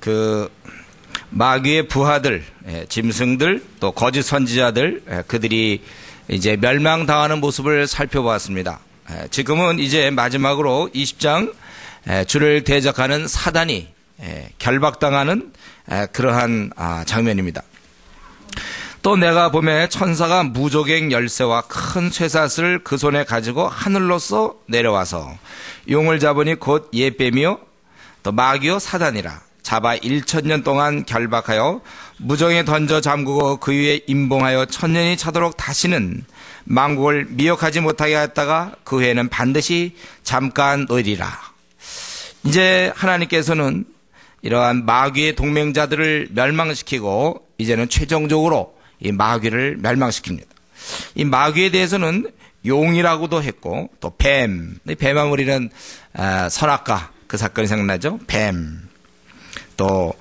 그 마귀의 부하들, 짐승들, 또 거짓 선지자들, 그들이 이제 멸망당하는 모습을 살펴보았습니다. 지금은 이제 마지막으로 20장 주를 대적하는 사단이 결박당하는 그러한 장면입니다. 또 내가 보매 천사가 무조갱 열쇠와 큰 쇠사슬을 그 손에 가지고 하늘로서 내려와서 용을 잡으니 곧 예뱀이요 또 마귀요 사단이라 잡아 1000년 동안 결박하여 무정에 던져 잠그고 그 위에 임봉하여 1000년이 차도록 다시는 만국을 미혹하지 못하게 했다가 그 후에는 반드시 잠깐 놓으리라. 이제 하나님께서는 이러한 마귀의 동맹자들을 멸망시키고 이제는 최종적으로 이 마귀를 멸망시킵니다. 이 마귀에 대해서는 용이라고도 했고 또 뱀, 뱀하면 우리는 선악과 그 사건이 생각나죠. 뱀. 또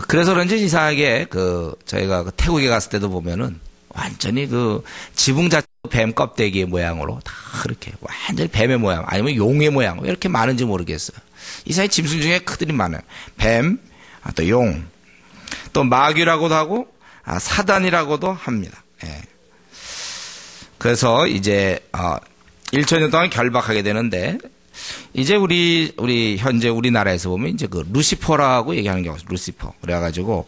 그래서 그런지 이상하게 저희가 태국에 갔을 때도 보면은 완전히 지붕 자체 뱀 껍데기 모양으로 다 그렇게 완전히 뱀의 모양 아니면 용의 모양 왜 이렇게 많은지 모르겠어요. 이상하게 짐승 중에 크들이 많아요. 뱀, 또 용, 또 마귀라고도 하고 사단이라고도 합니다. 예. 그래서 이제 1000년 동안 결박하게 되는데 이제 우리 현재 우리나라에서 보면 이제 루시퍼라고 얘기하는 경우 루시퍼 그래가지고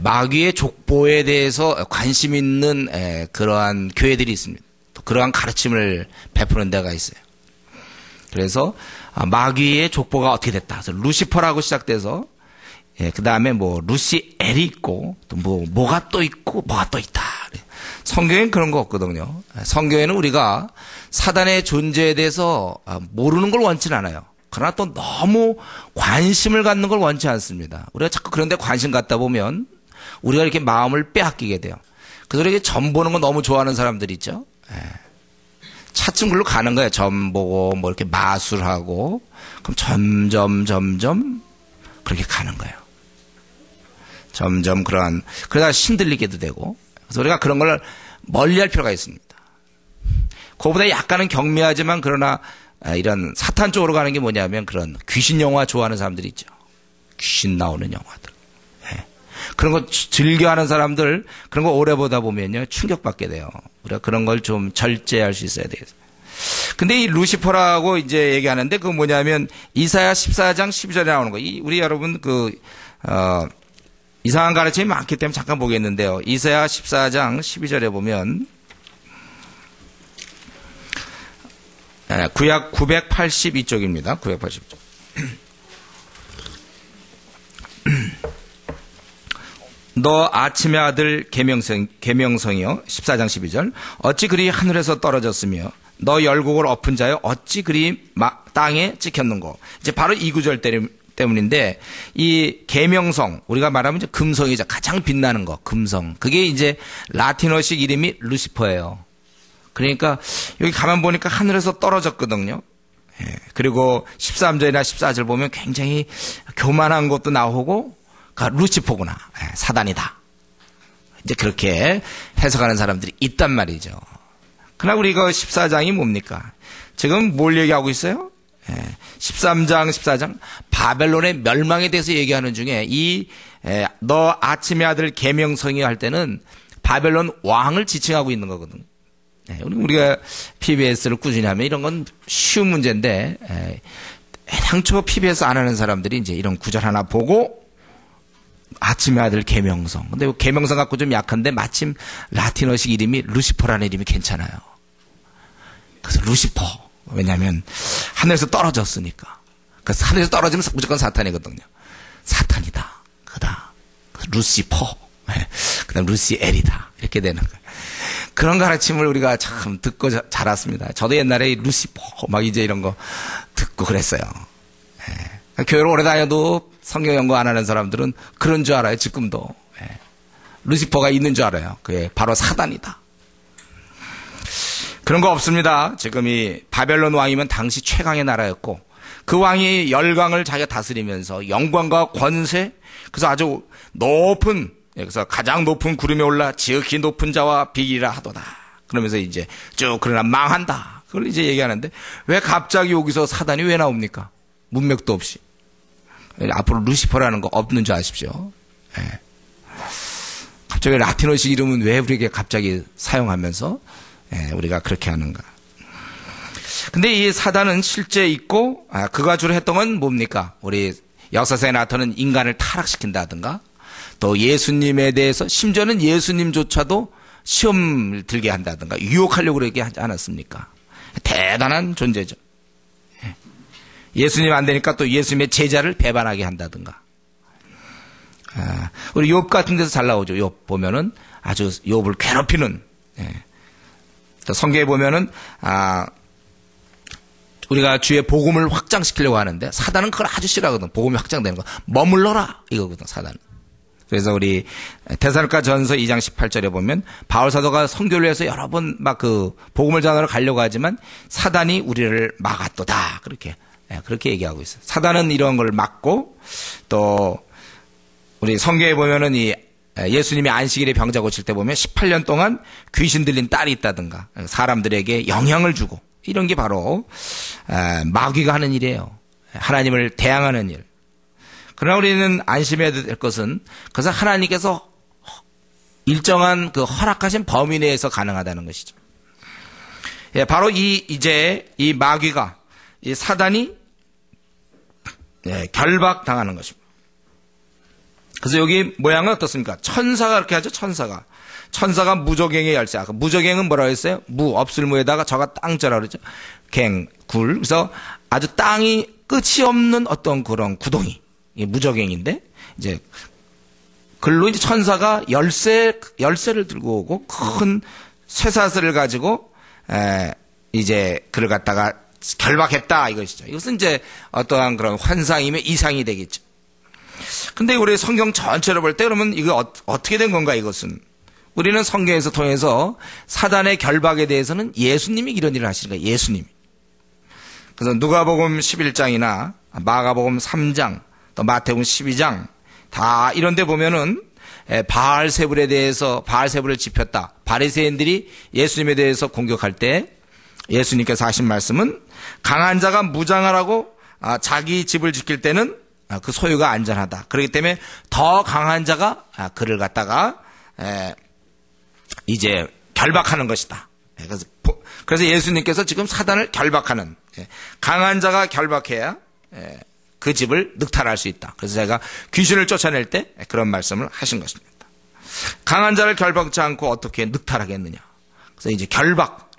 마귀의 족보에 대해서 관심 있는 그러한 교회들이 있습니다. 또 그러한 가르침을 베푸는 데가 있어요. 그래서 마귀의 족보가 어떻게 됐다. 그래서 루시퍼라고 시작돼서 그 다음에 루시엘이 있고 또 뭐가 또 있고 뭐가 또 있다. 성경에는 그런 거 없거든요. 성경에는 우리가 사단의 존재에 대해서 모르는 걸 원치는 않아요. 그러나 또 너무 관심을 갖는 걸 원치 않습니다. 우리가 자꾸 그런 데 관심 갖다 보면 우리가 이렇게 마음을 빼앗기게 돼요. 그래서 이렇게 점 보는 거 너무 좋아하는 사람들 있죠. 차츰 글로 가는 거예요. 점 보고 이렇게 마술하고 그럼 점점 그렇게 가는 거예요. 점점 그러다 신들리게도 되고 그래서 우리가 그런 걸 멀리 할 필요가 있습니다. 그거보다 약간은 경미하지만 그러나 이런 사탄 쪽으로 가는 게 뭐냐면 그런 귀신 영화 좋아하는 사람들이 있죠. 귀신 나오는 영화들. 그런 거 즐겨하는 사람들 그런 거 오래 보다 보면요 충격받게 돼요. 우리가 그런 걸 좀 절제할 수 있어야 돼요. 근데 이 루시퍼라고 이제 얘기하는데 그 뭐냐면 이사야 14장 12절에 나오는 거. 우리 여러분 이상한 가르침이 많기 때문에 잠깐 보겠는데요. 이사야 14장 12절에 보면 구약 982쪽입니다. 982쪽. 너 아침의 아들 계명성이여 14장 12절 어찌 그리 하늘에서 떨어졌으며 너 열국을 엎은 자여 어찌 그리 땅에 찍혔는고. 이제 바로 이 구절 때문인데 이 계명성 우리가 말하면 이제 금성이죠. 가장 빛나는 거 금성. 그게 이제 라틴어식 이름이 루시퍼예요. 그러니까 여기 가만 보니까 하늘에서 떨어졌거든요. 그리고 13절이나 14절 보면 굉장히 교만한 것도 나오고 루시퍼구나. 사단이다. 이제 그렇게 해석하는 사람들이 있단 말이죠. 그러나 우리가 14장이 뭡니까? 지금 뭘 얘기하고 있어요? 13장, 14장 바벨론의 멸망에 대해서 얘기하는 중에 너 아침의 아들 계명성이 할 때는 바벨론 왕을 지칭하고 있는 거거든요. 우리가 PBS를 꾸준히 하면 이런 건 쉬운 문제인데 당초 PBS 안 하는 사람들이 이제 이런 구절 하나 보고 아침의 아들 계명성. 근데 계명성 갖고 좀 약한데 마침 라틴어식 이름이 루시퍼라는 이름이 괜찮아요. 그래서 루시퍼. 왜냐하면 하늘에서 떨어졌으니까. 그래서 하늘에서 떨어지면 무조건 사탄이거든요. 사탄이다. 그다. 루시퍼. 그다음 루시엘이다. 이렇게 되는 거예요. 그런 가르침을 우리가 참 듣고 자랐습니다. 저도 옛날에 루시퍼 막 이제 이런 거 듣고 그랬어요. 교회를 오래 다녀도 성경 연구 안 하는 사람들은 그런 줄 알아요. 지금도. 루시퍼가 있는 줄 알아요. 그게 바로 사단이다. 그런 거 없습니다. 지금 이 바벨론 왕이면 당시 최강의 나라였고 그 왕이 열강을 자기가 다스리면서 영광과 권세 그래서 아주 높은 그래서 가장 높은 구름에 올라 지극히 높은 자와 비기라 하도다. 그러면서 이제 쭉 그러나 망한다. 그걸 이제 얘기하는데 왜 갑자기 여기서 사단이 왜 나옵니까? 문맥도 없이. 앞으로 루시퍼라는 거 없는 줄 아십시오. 예. 갑자기 라틴어식 이름은 왜 우리에게 갑자기 사용하면서 우리가 그렇게 하는가. 근데 이 사단은 실제 있고 그가 주로 했던 건 뭡니까? 우리 역사상에 나타나는 인간을 타락시킨다든가 또 예수님에 대해서 심지어는 예수님조차도 시험을 들게 한다든가 유혹하려고 그러게 하지 않았습니까? 대단한 존재죠. 예수님 안 되니까 또 예수님의 제자를 배반하게 한다든가. 우리 욥 같은 데서 잘 나오죠. 욥 보면은 아주 욥을 괴롭히는. 또 성경에 보면은 우리가 주의 복음을 확장시키려고 하는데 사단은 그걸 아주 싫어하거든. 복음이 확장되는 거. 머물러라 이거거든 사단은. 그래서 우리 데살로니가 전서 2장 18절에 보면 바울 사도가 선교를 해서 여러 번 막 그 복음을 전하러 가려고 하지만 사단이 우리를 막았도다. 그렇게 얘기하고 있어요. 사단은 이런 걸 막고 또 우리 성경에 보면은 이 예수님이 안식일에 병자 고칠 때 보면 18년 동안 귀신 들린 딸이 있다든가 사람들에게 영향을 주고 이런 게 바로 마귀가 하는 일이에요. 하나님을 대항하는 일. 그러나 우리는 안심해야 될 것은 그것은 하나님께서 일정한 그 허락하신 범위 내에서 가능하다는 것이죠. 바로 이제 이 마귀가 이 사단이 결박당하는 것입니다. 그래서 여기 모양은 어떻습니까? 천사가 그렇게 하죠. 천사가 무저갱의 열쇠. 무저갱은 뭐라고 했어요? 무 없을 무에다가 저가 땅자라고 그러죠. 갱, 굴. 그래서 아주 땅이 끝이 없는 어떤 그런 구덩이. 이게 무저갱인데 이제 글로 이제 천사가 열쇠를 들고 오고 큰 쇠사슬을 가지고 이제 그를 갖다가 결박했다 이것이죠. 이것은 이제 어떠한 그런 환상이며 이상이 되겠죠. 근데 우리 성경 전체를 볼 때 그러면 이거 어떻게 된 건가 이것은? 우리는 성경에서 통해서 사단의 결박에 대해서는 예수님이 이런 일을 하시는 거예요. 예수님이. 그래서 누가복음 11장이나 마가복음 3장 또 마태복음 12장 다 이런 데 보면은 바알세불에 대해서 바알세불을 지폈다. 바리새인들이 예수님에 대해서 공격할 때 예수님께서 하신 말씀은 강한 자가 무장하라고 자기 집을 지킬 때는 그 소유가 안전하다. 그렇기 때문에 더 강한 자가 그를 갖다가 이제 결박하는 것이다. 그래서 예수님께서 지금 사단을 결박하는 강한 자가 결박해야 그 집을 늑탈할 수 있다. 그래서 제가 귀신을 쫓아낼 때 그런 말씀을 하신 것입니다. 강한 자를 결박지 않고 어떻게 늑탈하겠느냐. 그래서 이제 결박.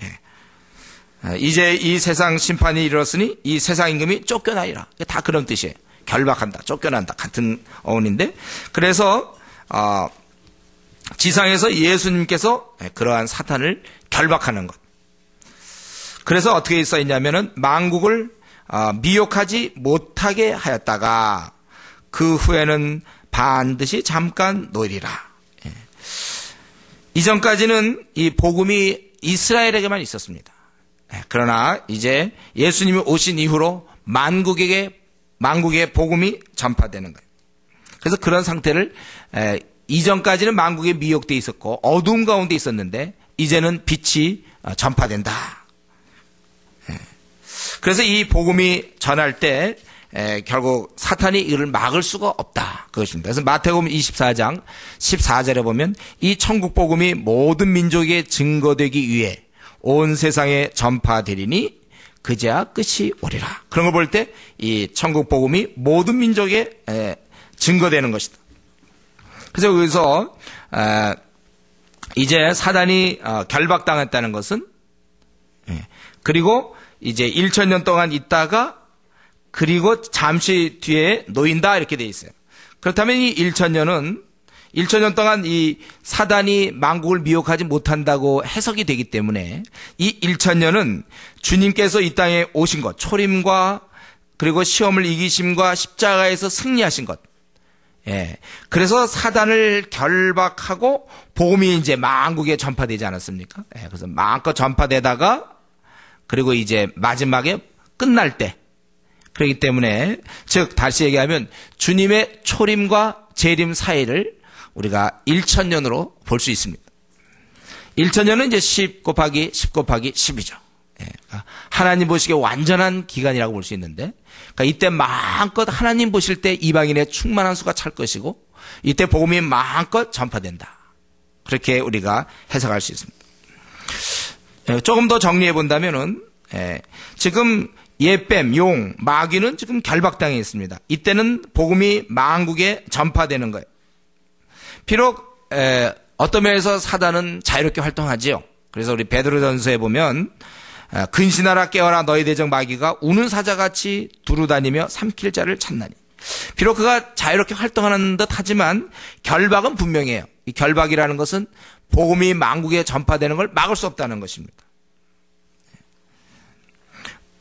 이제 이 세상 심판이 이르렀으니 이 세상 임금이 쫓겨나리라. 다 그런 뜻이에요. 결박한다, 쫓겨난다 같은 어원인데 그래서 지상에서 예수님께서 그러한 사탄을 결박하는 것. 그래서 어떻게 써 있냐면은 만국을 미혹하지 못하게 하였다가 그 후에는 반드시 잠깐 놓이리라. 이전까지는 이 복음이 이스라엘에게만 있었습니다. 그러나 이제 예수님이 오신 이후로 만국의 복음이 전파되는 거예요. 그래서 그런 상태를 이전까지는 만국에 미혹되어 있었고 어두운 가운데 있었는데 이제는 빛이 전파된다. 그래서 이 복음이 전할 때 결국 사탄이 이를 막을 수가 없다. 그것입니다. 그래서 마태복음 24장 14절에 보면 이 천국 복음이 모든 민족에 증거되기 위해 온 세상에 전파되리니 그제야 끝이 오리라. 그런 걸 볼 때 이 천국 복음이 모든 민족에 증거되는 것이다. 그래서 여기서 이제 사단이 결박당했다는 것은 그리고 이제 1000년 동안 있다가 그리고 잠시 뒤에 놓인다 이렇게 돼 있어요. 그렇다면 이 1000년 동안 이 사단이 만국을 미혹하지 못한다고 해석이 되기 때문에 이 1000년은 주님께서 이 땅에 오신 것, 초림과 그리고 시험을 이기심과 십자가에서 승리하신 것. 그래서 사단을 결박하고 복음이 이제 만국에 전파되지 않았습니까? 그래서 마음껏 전파되다가 그리고 이제 마지막에 끝날 때. 그렇기 때문에 즉 다시 얘기하면 주님의 초림과 재림 사이를 우리가 1000년으로 볼 수 있습니다. 1000년은 이제 10 곱하기 10 곱하기 10이죠. 하나님 보시기에 완전한 기간이라고 볼 수 있는데, 그러니까 이때 마음껏 하나님 보실 때 이방인의 충만한 수가 찰 것이고, 이때 복음이 마음껏 전파된다. 그렇게 우리가 해석할 수 있습니다. 조금 더 정리해 본다면은, 지금 예뱀, 용, 마귀는 지금 결박당해 있습니다. 이때는 복음이 만국에 전파되는 거예요. 비록 어떤 면에서 사단은 자유롭게 활동하지요. 그래서 우리 베드로전서에 보면 근신하라 깨어라 너희 대적 마귀가 우는 사자같이 두루다니며 삼킬 자를 찾나니. 비록 그가 자유롭게 활동하는 듯 하지만 결박은 분명해요. 이 결박이라는 것은 복음이 만국에 전파되는 걸 막을 수 없다는 것입니다.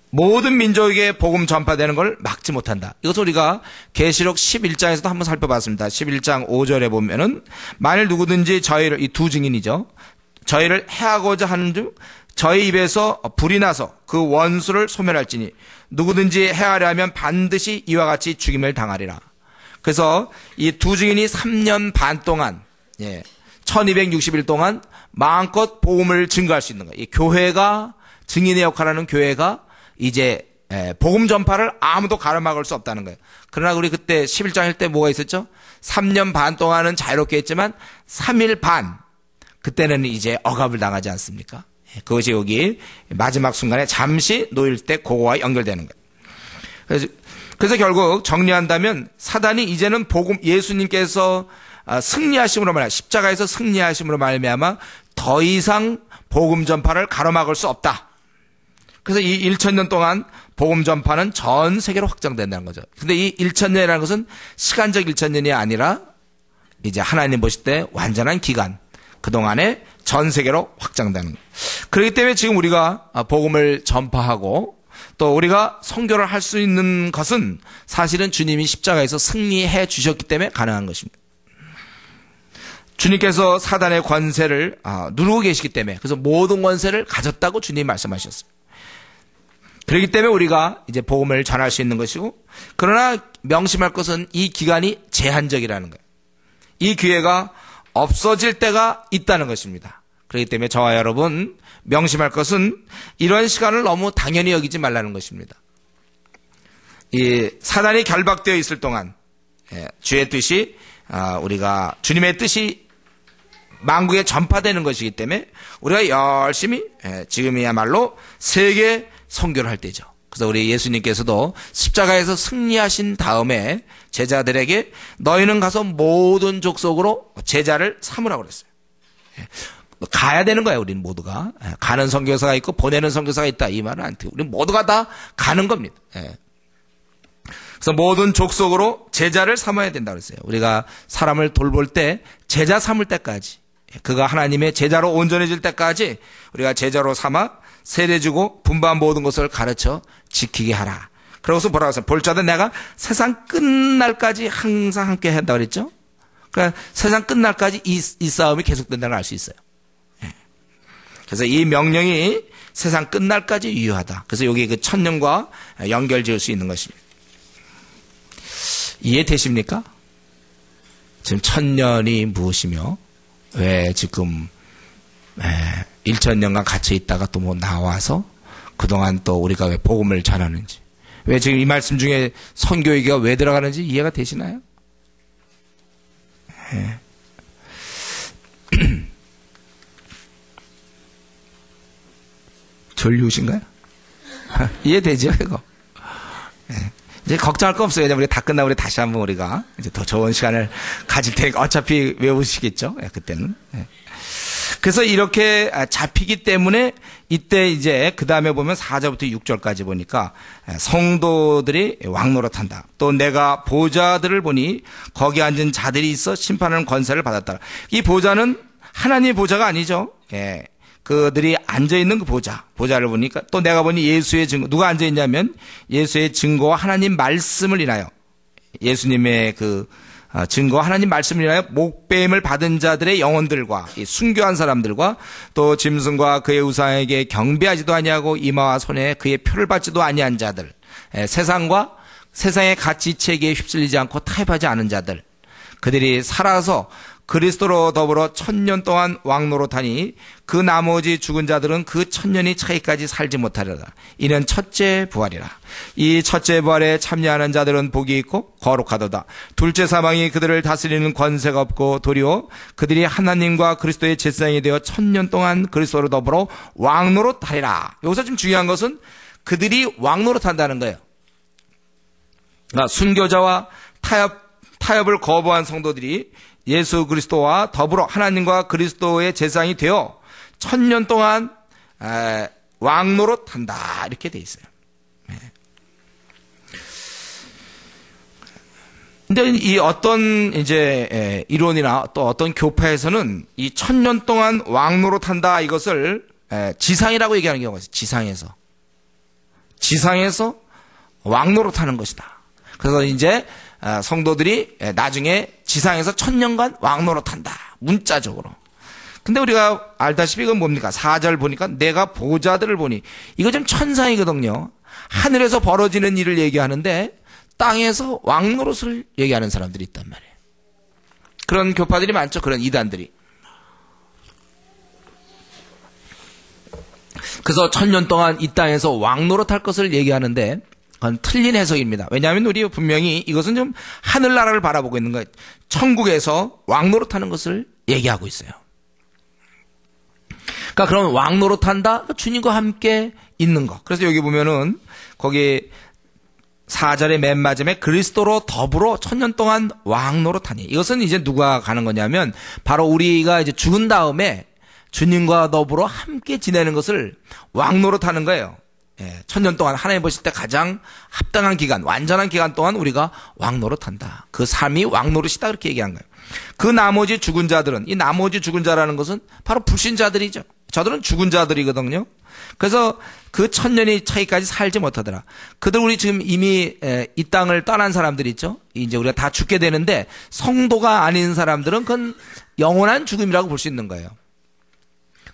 모든 민족에게 복음 전파되는 걸 막지 못한다. 이것을 우리가 계시록 11장에서도 한번 살펴봤습니다. 11장 5절에 보면은 만일 누구든지 저희를, 이 두 증인이죠, 저희를 해하고자 하는 중 저희 입에서 불이 나서 그 원수를 소멸할지니 누구든지 해하려 하면 반드시 이와 같이 죽임을 당하리라. 그래서 이 두 증인이 3년 반 동안 1260일 동안 마음껏 복음을 증거할 수 있는 거예요. 이 교회가, 증인의 역할을 하는 교회가 이제 복음 전파를 아무도 가로막을 수 없다는 거예요. 그러나 우리 그때 11장일 때 뭐가 있었죠? 3년 반 동안은 자유롭게 했지만 3일 반, 그때는 이제 억압을 당하지 않습니까? 그것이 여기 마지막 순간에 잠시 놓일 때 그거와 연결되는 거예요. 그래서 결국 정리한다면 사단이 이제는 복음, 예수님께서 승리하심으로 말이야, 십자가에서 승리하심으로 말미암아 더 이상 복음 전파를 가로막을 수 없다. 그래서 이 1000년 동안 복음 전파는 전 세계로 확장된다는 거죠. 근데 이 1000년이라는 것은 시간적 1000년이 아니라 이제 하나님 보실 때 완전한 기간, 그동안에 전 세계로 확장되는 거예요. 그렇기 때문에 지금 우리가 복음을 전파하고 또 우리가 선교를 할 수 있는 것은 사실은 주님이 십자가에서 승리해 주셨기 때문에 가능한 것입니다. 주님께서 사단의 권세를 누르고 계시기 때문에, 그래서 모든 권세를 가졌다고 주님이 말씀하셨어요. 그렇기 때문에 우리가 이제 복음을 전할 수 있는 것이고, 그러나 명심할 것은 이 기간이 제한적이라는 거예요. 이 기회가 없어질 때가 있다는 것입니다. 그렇기 때문에 저와 여러분 명심할 것은 이런 시간을 너무 당연히 여기지 말라는 것입니다. 이 사단이 결박되어 있을 동안 주의 뜻이, 우리가 주님의 뜻이 만국에 전파되는 것이기 때문에 우리가 열심히 지금이야말로 세계 선교를 할 때죠. 그래서 우리 예수님께서도 십자가에서 승리하신 다음에 제자들에게 너희는 가서 모든 족속으로 제자를 삼으라고 그랬어요. 가야 되는 거예요. 우리는 모두가. 가는 선교사가 있고 보내는 선교사가 있다, 이 말은 안 돼요. 우리는 모두가 다 가는 겁니다. 그래서 모든 족속으로 제자를 삼아야 된다고 그랬어요. 우리가 사람을 돌볼 때 제자 삼을 때까지, 그가 하나님의 제자로 온전해질 때까지 우리가 제자로 삼아 세례주고 분반 모든 것을 가르쳐 지키게 하라. 그러고서 뭐라고 했어요? 볼자도 내가 세상 끝날까지 항상 함께 한다고 그랬죠? 그러니까 세상 끝날까지 이 싸움이 계속된다는 걸 알 수 있어요. 그래서 이 명령이 세상 끝날까지 유효하다. 그래서 여기 그 1000년과 연결 지을 수 있는 것입니다. 이해되십니까? 지금 1000년이 무엇이며 왜 지금 1000년간 갇혀 있다가 또 뭐 나와서 그동안 또 우리가 왜 복음을 전하는지, 왜 지금 이 말씀 중에 선교 얘기가 왜 들어가는지 이해가 되시나요? 졸리우신가요? 이해되죠, 이거? 이제 걱정할 거 없어요. 왜냐면 우리 다 끝나고 우리 다시 한번 우리가 이제 더 좋은 시간을 가질 테니까 어차피 외우시겠죠? 그때는. 그래서 이렇게 잡히기 때문에 이때 이제 그 다음에 보면 4절부터 6절까지 보니까 성도들이 왕노릇한다. 또 내가 보좌들을 보니 거기 앉은 자들이 있어 심판하는 권세를 받았다. 이 보좌는 하나님의 보좌가 아니죠. 그들이 앉아있는 그 보좌를 보니까 또 내가 보니 예수의 증거, 누가 앉아있냐면 예수의 증거와 하나님 말씀을 인하여, 예수님의 그 증거와 하나님 말씀을 인하여 목배임을 받은 자들의 영혼들과 이 순교한 사람들과 또 짐승과 그의 우상에게 경배하지도 아니하고 이마와 손에 그의 표를 받지도 아니한 자들, 세상과 세상의 가치 체계에 휩쓸리지 않고 타협하지 않은 자들, 그들이 살아서 그리스도로 더불어 1000년 동안 왕노릇하니 그 나머지 죽은 자들은 그 1000년이 차이까지 살지 못하리라. 이는 첫째 부활이라. 이 첫째 부활에 참여하는 자들은 복이 있고 거룩하도다. 둘째 사망이 그들을 다스리는 권세가 없고 도리어 그들이 하나님과 그리스도의 제사장이 되어 1000년 동안 그리스도로 더불어 왕노릇하리라. 여기서 지금 중요한 것은 그들이 왕노릇한다는 거예요. 그러니까 순교자와 타협을 거부한 성도들이 예수 그리스도와 더불어 하나님과 그리스도의 제사장이 되어 1000년 동안 왕노릇한다 이렇게 돼 있어요. 근데 이 어떤 이제 이론이나 또 어떤 교파에서는 이 1000년 동안 왕노릇한다 이것을 지상이라고 얘기하는 경우가 있어요. 지상에서 왕노릇하는 것이다. 그래서 이제 성도들이 나중에 지상에서 1000년간 왕노릇한다. 문자적으로. 근데 우리가 알다시피 이건 뭡니까? 4절 보니까 내가 보좌들을 보니 이거 좀 천상이거든요. 하늘에서 벌어지는 일을 얘기하는데 땅에서 왕노릇을 얘기하는 사람들이 있단 말이에요. 그런 교파들이 많죠. 그런 이단들이. 그래서 1000년 동안 이 땅에서 왕노릇할 것을 얘기하는데 그건 틀린 해석입니다. 왜냐하면 우리 분명히 이것은 좀 하늘나라를 바라보고 있는 거예요. 천국에서 왕노릇하는 것을 얘기하고 있어요. 그러니까 그럼 왕노릇한다? 주님과 함께 있는 것. 그래서 여기 보면은 거기 4절의 맨 마지막에 그리스도로 더불어 1000년 동안 왕노릇하니. 이것은 이제 누가 가는 거냐면 바로 우리가 이제 죽은 다음에 주님과 더불어 함께 지내는 것을 왕노릇하는 거예요. 1000년 동안 하나님 보실 때 가장 합당한 기간, 완전한 기간 동안 우리가 왕노릇한다. 그 삶이 왕노릇이다 그렇게 얘기한 거예요. 그 나머지 죽은 자들은, 이 나머지 죽은 자라는 것은 바로 불신자들이죠. 저들은 죽은 자들이거든요. 그래서 그 1000년이 차이까지 살지 못하더라. 그들 우리 지금 이미 이 땅을 떠난 사람들 있죠. 이제 우리가 다 죽게 되는데 성도가 아닌 사람들은 그건 영원한 죽음이라고 볼 수 있는 거예요.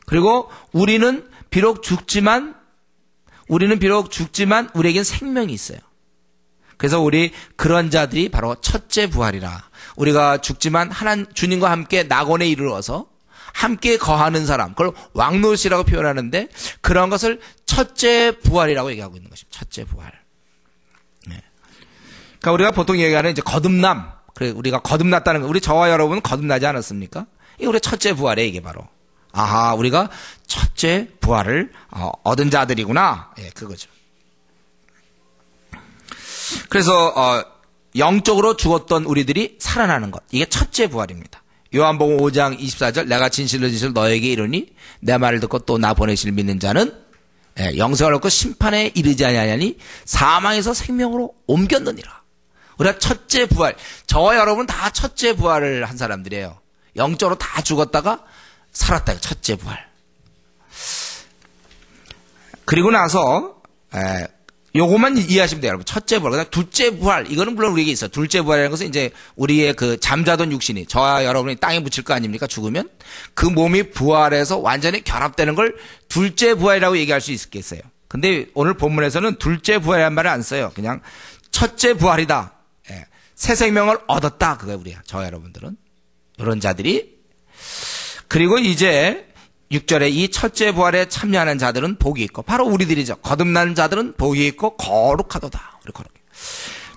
그리고 우리는 비록 죽지만 우리에겐 생명이 있어요. 그래서 우리 그런 자들이 바로 첫째 부활이라. 우리가 죽지만 주님과 함께 낙원에 이르러서 함께 거하는 사람, 그걸 왕노릇이라고 표현하는데 그런 것을 첫째 부활이라고 얘기하고 있는 것입니다. 첫째 부활. 그러니까 우리가 보통 얘기하는 이제 거듭남. 그래 우리가 거듭났다는 거. 우리 저와 여러분은 거듭나지 않았습니까? 이게 우리 첫째 부활이에요. 이게 바로. 아하, 우리가 첫째 부활을 얻은 자들이구나. 예, 그거죠. 그래서 영적으로 죽었던 우리들이 살아나는 것. 이게 첫째 부활입니다. 요한복음 5장 24절 내가 진실로 너에게 이르니 내 말을 듣고 또 나 보내실 믿는 자는 영생을 얻고 심판에 이르지 아니하니 사망에서 생명으로 옮겼느니라. 우리가 첫째 부활. 저와 여러분 다 첫째 부활을 한 사람들이에요. 영적으로 다 죽었다가 살았다. 첫째 부활. 그리고 나서 요것만 이해하시면 돼요, 여러분. 첫째 부활. 그다음 둘째 부활. 이거는 물론 우리에게 있어요. 둘째 부활이라는 것은 이제 우리의 그 잠자던 육신이 저와 여러분이 땅에 묻힐 거 아닙니까? 죽으면 그 몸이 부활해서 완전히 결합되는 걸 둘째 부활이라고 얘기할 수 있겠어요. 근데 오늘 본문에서는 둘째 부활이라는 말을 안 써요. 그냥 첫째 부활이다. 새 생명을 얻었다. 그거예요, 우리야. 저와 여러분들은. 이런 자들이. 그리고 이제 6절에 이 첫째 부활에 참여하는 자들은 복이 있고 바로 우리들이죠. 거듭난 자들은 복이 있고 거룩하도다. 우리 거룩.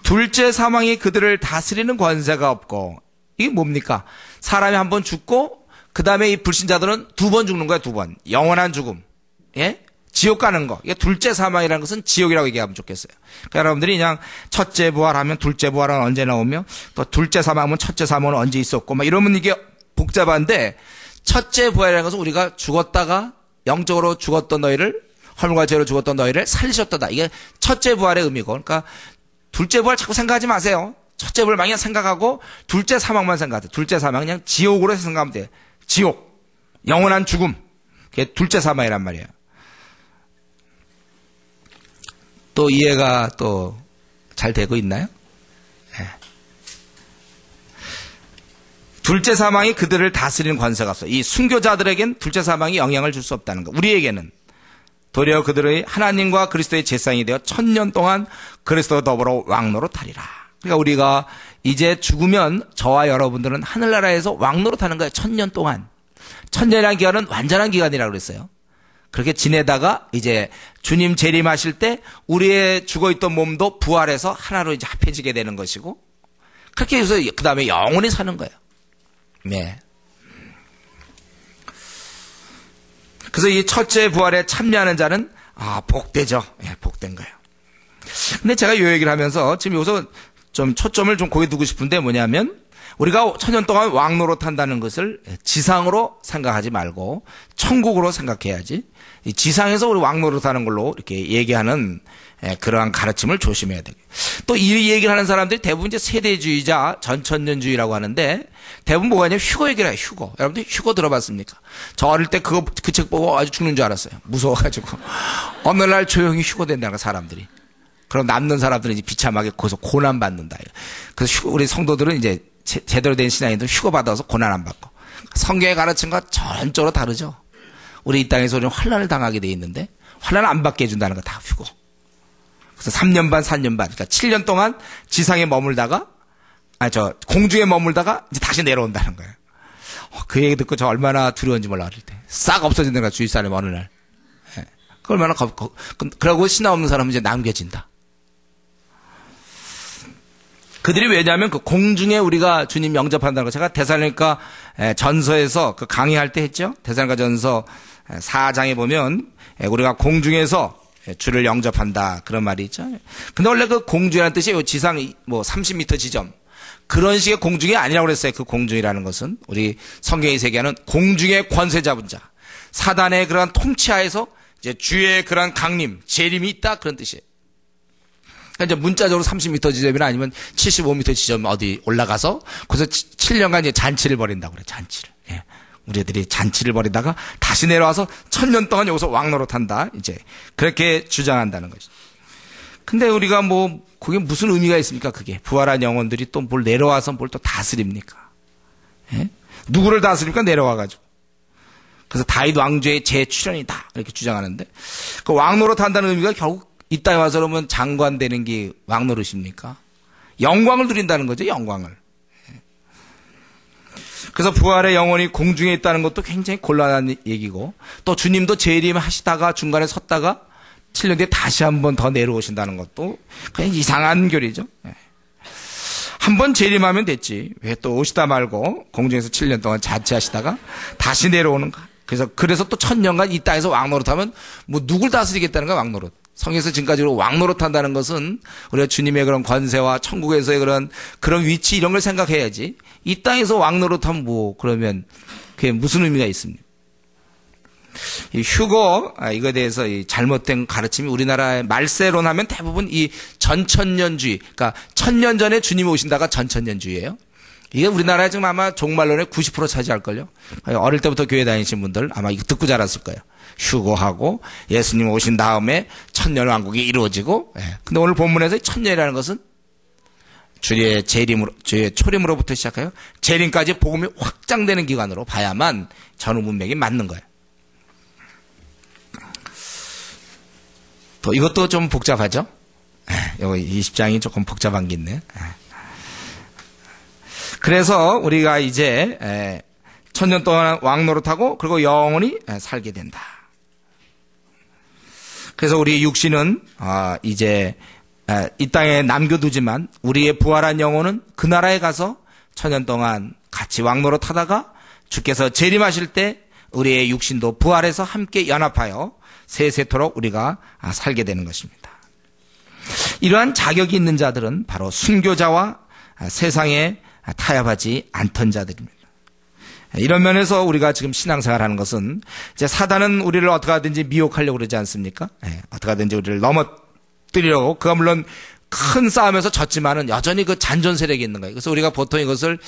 둘째 사망이 그들을 다스리는 권세가 없고 이게 뭡니까? 사람이 한 번 죽고 그 다음에 이 불신자들은 2번 죽는 거야. 2번. 영원한 죽음. 예? 지옥 가는 거. 이게 둘째 사망이라는 것은 지옥이라고 얘기하면 좋겠어요. 그러니까 여러분들이 그냥 첫째 부활하면 둘째 부활은 언제 나오며 또 둘째 사망하면 첫째 사망은 언제 있었고 막 이러면 이게 복잡한데 첫째 부활이라는 것은 우리가 죽었다가 영적으로 죽었던 너희를 헐과 죄로 죽었던 너희를 살리셨다다. 이게 첫째 부활의 의미고 그러니까 둘째 부활 자꾸 생각하지 마세요. 첫째 부활만 생각하고 둘째 사망만 생각하세요. 둘째 사망 그냥 지옥으로 생각하면 돼요. 지옥. 영원한 죽음. 그게 둘째 사망이란 말이에요. 또 이해가 또 잘 되고 있나요? 네. 둘째 사망이 그들을 다스리는 권세가 없어. 이 순교자들에겐 둘째 사망이 영향을 줄 수 없다는 거. 우리에게는 도리어 그들의 하나님과 그리스도의 제사장이 되어 1000년 동안 그리스도와 더불어 왕노릇하리라. 그러니까 우리가 이제 죽으면 저와 여러분들은 하늘나라에서 왕노릇하는 거예요. 1000년 동안. 1000년이라는 기간은 완전한 기간이라고 그랬어요. 그렇게 지내다가 이제 주님 재림하실 때 우리의 죽어있던 몸도 부활해서 하나로 이제 합해지게 되는 것이고, 그렇게 해서 그 다음에 영원히 사는 거예요. 네. 그래서 이 첫째 부활에 참여하는 자는 복되죠. 예, 복된 거예요. 근데 제가 이 얘기를 하면서 지금 여기서 좀 초점을 좀 거기 두고 싶은데 뭐냐면, 우리가 1000년 동안 왕노릇한다는 것을 지상으로 생각하지 말고 천국으로 생각해야지, 이 지상에서 우리 왕노릇하는 걸로 이렇게 얘기하는 그러한 가르침을 조심해야 돼요. 또 이 얘기를 하는 사람들이 대부분 이제 세대주의자, 전천년주의라고 하는데, 대부분 뭐가 있냐면 휴거 얘기를 해요. 휴거. 여러분들 휴거 들어봤습니까? 저 어릴 때 그 책 보고 아주 죽는 줄 알았어요. 무서워가지고. 어느 날 조용히 휴거된다는 거야, 사람들이. 그럼 남는 사람들은 이제 비참하게 거기서 고난받는다. 그래서 우리 성도들은 이제 제대로 된 신앙인들 휴거 받아서 고난 안 받고. 성경의 가르침과 전적으로 다르죠. 우리 이 땅에서 우리는 환난을 당하게 돼 있는데, 환난을 안 받게 해준다는 거 다 휴거. 그래서 3년 반, 4년 반, 그러니까 7년 동안 지상에 머물다가, 공중에 머물다가 이제 다시 내려온다는 거예요. 그 얘기 듣고 저 얼마나 두려운지 몰라, 어릴 때. 싹 없어지는 거야, 주위 사람이 어느 날. 그 얼마나 그러고 신앙 없는 사람은 이제 남겨진다. 그들이 왜냐하면 그 공중에 우리가 주님 영접한다는 거, 제가 데살로니가 전서에서 그 강의할 때 했죠. 데살로니가 전서 4장에 보면 우리가 공중에서 주를 영접한다, 그런 말이 있죠. 근데 원래 그 공중이라는 뜻이 지상 뭐 30m 지점, 그런 식의 공중이 아니라고 그랬어요. 그 공중이라는 것은 우리 성경이 세계하는 공중의 권세 잡은 자, 사단의 그런 통치하에서 이제 주의 그런 강림, 재림이 있다, 그런 뜻이에요. 그러니까 이제 문자적으로 30m 지점이나 아니면 75m 지점 어디 올라가서 거기서 7년간 이제 잔치를 벌인다고 그래, 잔치를. 예. 우리들이 잔치를 벌이다가 다시 내려와서 1000년 동안 여기서 왕노릇한다, 이제 그렇게 주장한다는 거죠. 근데 우리가 뭐 그게 무슨 의미가 있습니까? 그게 부활한 영혼들이 또 뭘 내려와서 뭘 또 다스립니까? 예? 누구를 다스립니까? 내려와가지고. 그래서 다윗 왕조의 재출현이다, 이렇게 주장하는데, 그 왕노릇한다는 의미가 결국 이 땅에 와서 그러면 장관 되는 게 왕노릇입니까? 영광을 누린다는 거죠, 영광을. 그래서 부활의 영혼이 공중에 있다는 것도 굉장히 곤란한 얘기고, 또 주님도 재림하시다가 중간에 섰다가 7년 뒤에 다시 한 번 더 내려오신다는 것도 그냥 이상한 교리죠. 한 번 재림하면 됐지, 왜 또 오시다 말고 공중에서 7년 동안 자치하시다가 다시 내려오는가. 그래서 또 1000년간 이 땅에서 왕노릇하면 뭐 누굴 다스리겠다는 거야, 왕노릇. 성경에서 지금까지로 왕노릇한다는 것은 우리가 주님의 그런 권세와 천국에서의 그런 위치, 이런 걸 생각해야지, 이 땅에서 왕노릇하면 뭐 그러면 그게 무슨 의미가 있습니까? 이 휴거, 이거에 대해서 이 잘못된 가르침이 우리나라의 말세론 하면 대부분 이 전천년주의, 그러니까 1000년 전에 주님이 오신다가 전천년주의예요. 이게 우리나라에 지금 아마 종말론의 90% 차지할걸요. 어릴 때부터 교회 다니신 분들 아마 이거 듣고 자랐을 거예요. 휴거하고 예수님 오신 다음에 1000년 왕국이 이루어지고. 근데 오늘 본문에서 1000년이라는 것은 주의 초림으로부터 시작해요. 재림까지 복음이 확장되는 기간으로 봐야만 전후 문맥이 맞는 거예요. 또 이것도 좀 복잡하죠? 여기 20장이 조금 복잡한 게 있네. 그래서 우리가 이제 1000년 동안 왕노릇하고 그리고 영원히 살게 된다. 그래서 우리 육신은 이제 이 땅에 남겨두지만 우리의 부활한 영혼은 그 나라에 가서 1000년 동안 같이 왕노릇하다가 주께서 재림하실 때 우리의 육신도 부활해서 함께 연합하여 세세토록 우리가 살게 되는 것입니다. 이러한 자격이 있는 자들은 바로 순교자와 세상에 타협하지 않던 자들입니다. 이런 면에서 우리가 지금 신앙생활하는 것은, 이제 사단은 우리를 어떻게 하든지 미혹하려고 그러지 않습니까? 어떻게 하든지 우리를 넘어뜨리려고, 그가 물론 큰 싸움에서 졌지만은 여전히 그 잔존 세력이 있는 거예요. 그래서 우리가 보통 이것을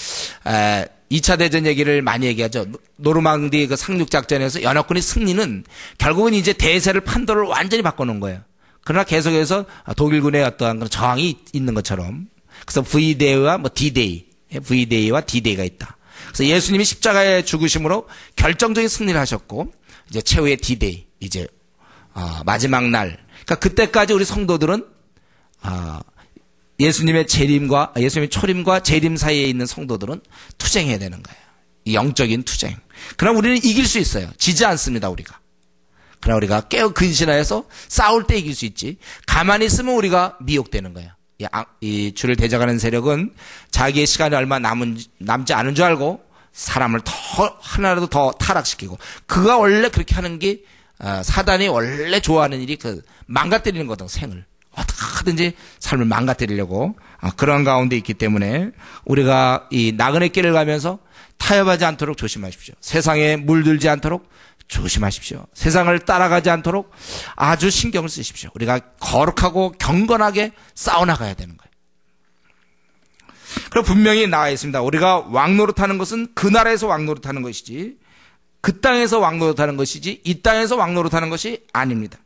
2차 대전 얘기를 많이 얘기하죠. 노르망디 그 상륙작전에서 연합군의 승리는 결국은 이제 대세를 판도를 완전히 바꿔놓은 거예요. 그러나 계속해서 독일군의 어떠한 그런 저항이 있는 것처럼, 그래서 V-Day와 뭐 D-Day, V-Day와 D-Day가 있다. 그래서 예수님이 십자가의 죽으심으로 결정적인 승리를 하셨고, 이제 최후의 D-Day, 이제 마지막 날. 그러니까 그때까지 우리 성도들은 예수님의 초림과 재림 사이에 있는 성도들은 투쟁해야 되는 거예요. 이 영적인 투쟁. 그럼 우리는 이길 수 있어요. 지지 않습니다, 우리가. 그러나 우리가 깨어 근신하여서 싸울 때 이길 수 있지. 가만히 있으면 우리가 미혹되는 거예요. 이 주를 대적하는 세력은 자기의 시간이 얼마 남지 않은 줄 알고 사람을 하나라도 더 타락시키고, 그가 원래 그렇게 하는 게 사단이 원래 좋아하는 일이 망가뜨리는 거거든. 생을 어떻게 하든지 삶을 망가뜨리려고 그런 가운데 있기 때문에 우리가 이 나그네 길을 가면서 타협하지 않도록 조심하십시오. 세상에 물들지 않도록 조심하십시오. 세상을 따라가지 않도록 아주 신경을 쓰십시오. 우리가 거룩하고 경건하게 싸워나가야 되는 거예요. 그리고 분명히 나와 있습니다. 우리가 왕노릇하는 것은 그 나라에서 왕노릇하는 것이지, 그 땅에서 왕노릇하는 것이지, 이 땅에서 왕노릇하는 것이 아닙니다.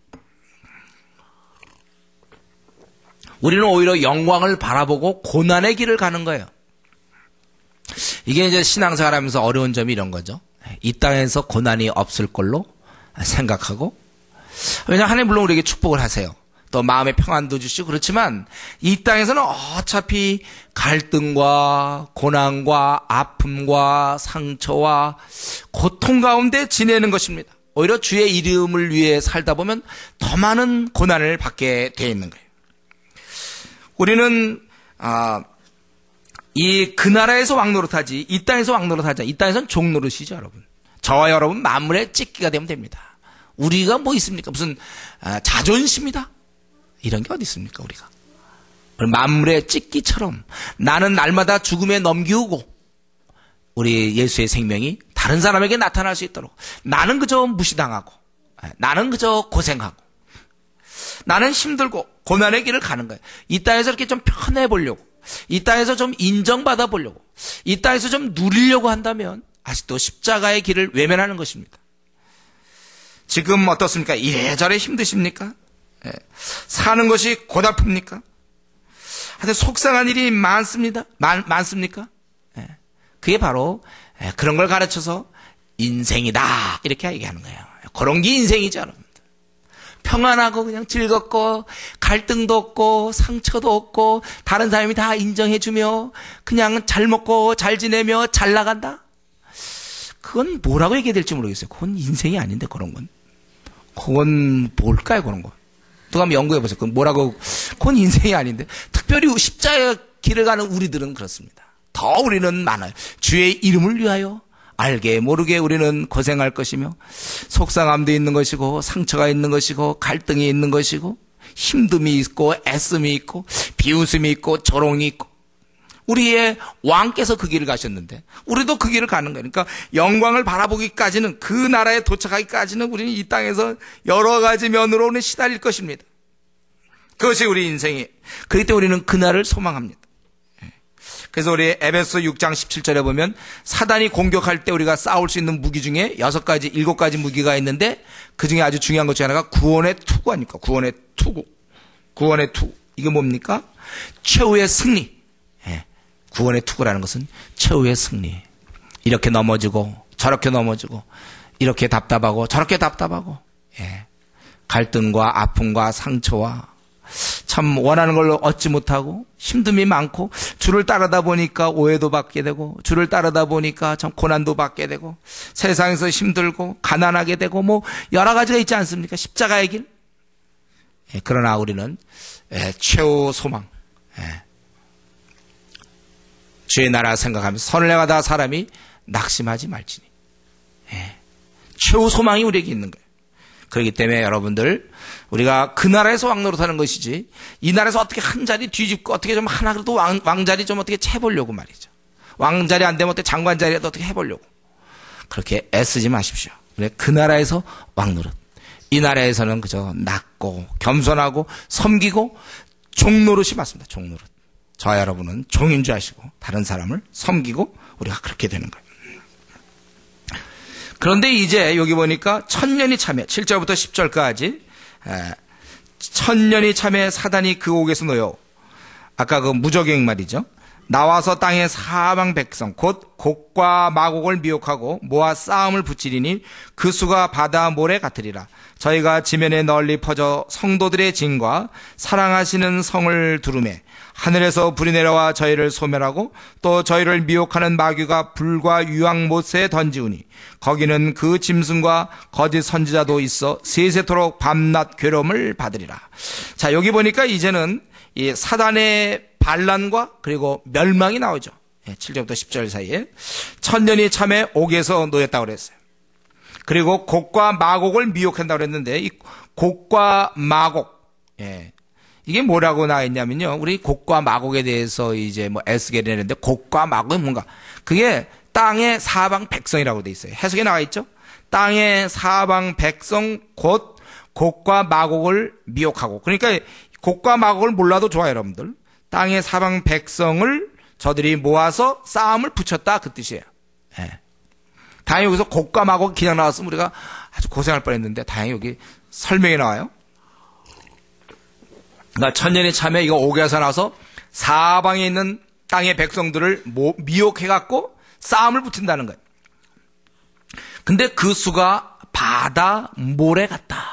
우리는 오히려 영광을 바라보고 고난의 길을 가는 거예요. 이게 이제 신앙생활 하면서 어려운 점이 이런 거죠. 이 땅에서 고난이 없을 걸로 생각하고, 왜냐하면 하나님 물론 우리에게 축복을 하세요. 또 마음의 평안도 주시고, 그렇지만 이 땅에서는 어차피 갈등과 고난과 아픔과 상처와 고통 가운데 지내는 것입니다. 오히려 주의 이름을 위해 살다 보면 더 많은 고난을 받게 되어 있는 거예요. 우리는 그 나라에서 왕노릇하지 이 땅에서 왕노릇하자. 이 땅에서는 종노릇이죠, 여러분. 저와 여러분 만물의 찢기가 되면 됩니다. 우리가 뭐 있습니까? 무슨 자존심이다? 이런 게 어디 있습니까, 우리가? 만물의 찢기처럼 나는 날마다 죽음에 넘기우고 우리 예수의 생명이 다른 사람에게 나타날 수 있도록, 나는 그저 무시당하고, 나는 그저 고생하고, 나는 힘들고 고난의 길을 가는 거예요. 이 땅에서 이렇게 좀 편해 보려고, 이 땅에서 좀 인정받아 보려고, 이 땅에서 좀 누리려고 한다면 아직도 십자가의 길을 외면하는 것입니다. 지금 어떻습니까? 이래저래 힘드십니까? 사는 것이 고달픕니까? 하여튼 속상한 일이 많습니다. 많습니까? 그게 바로 그런 걸 가르쳐서 인생이다 이렇게 얘기하는 거예요. 그런 게 인생이죠, 여러분. 평안하고 그냥 즐겁고 갈등도 없고 상처도 없고 다른 사람이 다 인정해주며 그냥 잘 먹고 잘 지내며 잘 나간다? 그건 뭐라고 얘기해야 될지 모르겠어요. 그건 인생이 아닌데, 그건 뭘까요, 그런 거? 누가 한번 연구해보세요. 그건 뭐라고, 그건 인생이 아닌데. 특별히 십자가 길을 가는 우리들은 그렇습니다. 더 우리는 많아요. 주의 이름을 위하여 알게 모르게 우리는 고생할 것이며, 속상함도 있는 것이고, 상처가 있는 것이고, 갈등이 있는 것이고, 힘듦이 있고, 애씀이 있고, 비웃음이 있고, 조롱이 있고. 우리의 왕께서 그 길을 가셨는데 우리도 그 길을 가는 거예요. 그러니까 영광을 바라보기까지는, 그 나라에 도착하기까지는 우리는 이 땅에서 여러 가지 면으로는 시달릴 것입니다. 그것이 우리 인생이에요. 그렇기 때문에 우리는 그날을 소망합니다. 그래서 우리 에베소 6장 17절에 보면 사단이 공격할 때 우리가 싸울 수 있는 무기 중에 7가지 무기가 있는데, 그 중에 아주 중요한 것 중에 하나가 구원의 투구 아닙니까? 구원의 투구. 이게 뭡니까? 최후의 승리. 구원의 투구라는 것은 최후의 승리. 이렇게 넘어지고 저렇게 넘어지고, 이렇게 답답하고 저렇게 답답하고, 갈등과 아픔과 상처와 참 원하는 걸로 얻지 못하고 힘듦이 많고, 주를 따르다 보니까 오해도 받게 되고, 주를 따르다 보니까 참 고난도 받게 되고, 세상에서 힘들고 가난하게 되고, 뭐 여러 가지가 있지 않습니까? 십자가의 길. 그러나 우리는 최후 소망, 주의 나라 생각하면서 선을 행하다 사람이 낙심하지 말지니. 최후 소망이 우리에게 있는 거예요. 그렇기 때문에 여러분들, 우리가 그 나라에서 왕노릇하는 것이지, 이 나라에서 어떻게 한 자리 뒤집고 어떻게 좀 하나 그래도 왕자리 좀 어떻게 채보려고 말이죠. 왕자리 안 되면 어떻게 장관 자리라도 어떻게 해보려고 그렇게 애쓰지 마십시오. 그 나라에서 왕노릇, 이 나라에서는 그저 낮고 겸손하고 섬기고 종노릇이 맞습니다. 종노릇. 저와 여러분은 종인 줄 아시고 다른 사람을 섬기고 우리가 그렇게 되는 거예요. 그런데 이제 여기 보니까 천년이 참에 7절부터 10절까지 천년이 참에 사단이 그 옥에서 놓여, 아까 그 무저갱 말이죠. 나와서 땅의 사방 백성 곧 곡과 마곡을 미혹하고 모아 싸움을 붙이리니 그 수가 바다 모래 같으리라. 저희가 지면에 널리 퍼져 성도들의 진과 사랑하시는 성을 두루매 하늘에서 불이 내려와 저희를 소멸하고 또 저희를 미혹하는 마귀가 불과 유황못에 던지우니 거기는 그 짐승과 거짓 선지자도 있어 세세토록 밤낮 괴로움을 받으리라. 자, 여기 보니까 이제는 이 사단의 반란과 그리고 멸망이 나오죠. 7절부터 10절 사이에 천년이 참에 옥에서 놓였다고 그랬어요. 그리고 곡과 마곡을 미혹한다고 그랬는데 이 곡과 마곡, 이게 뭐라고 나와 있냐면요. 우리 곡과 마곡에 대해서 이제 뭐 에스겔이 내는데 곡과 마곡은 뭔가? 그게 땅의 사방 백성이라고 돼 있어요. 해석에 나와 있죠. 땅의 사방 백성 곧 곡과 마곡을 미혹하고. 그러니까 곡과 마곡을 몰라도 좋아요, 여러분들. 땅의 사방 백성을 저들이 모아서 싸움을 붙였다, 그 뜻이에요. 다행히 여기서 곡과 마곡 그냥 나왔으면 우리가 아주 고생할 뻔했는데 다행히 여기 설명이 나와요. 그러니까 천년이 참에 이거 옥에서 나와서 사방에 있는 땅의 백성들을 미혹해갖고 싸움을 붙인다는 거예요. 근데 그 수가 바다 모래 같다.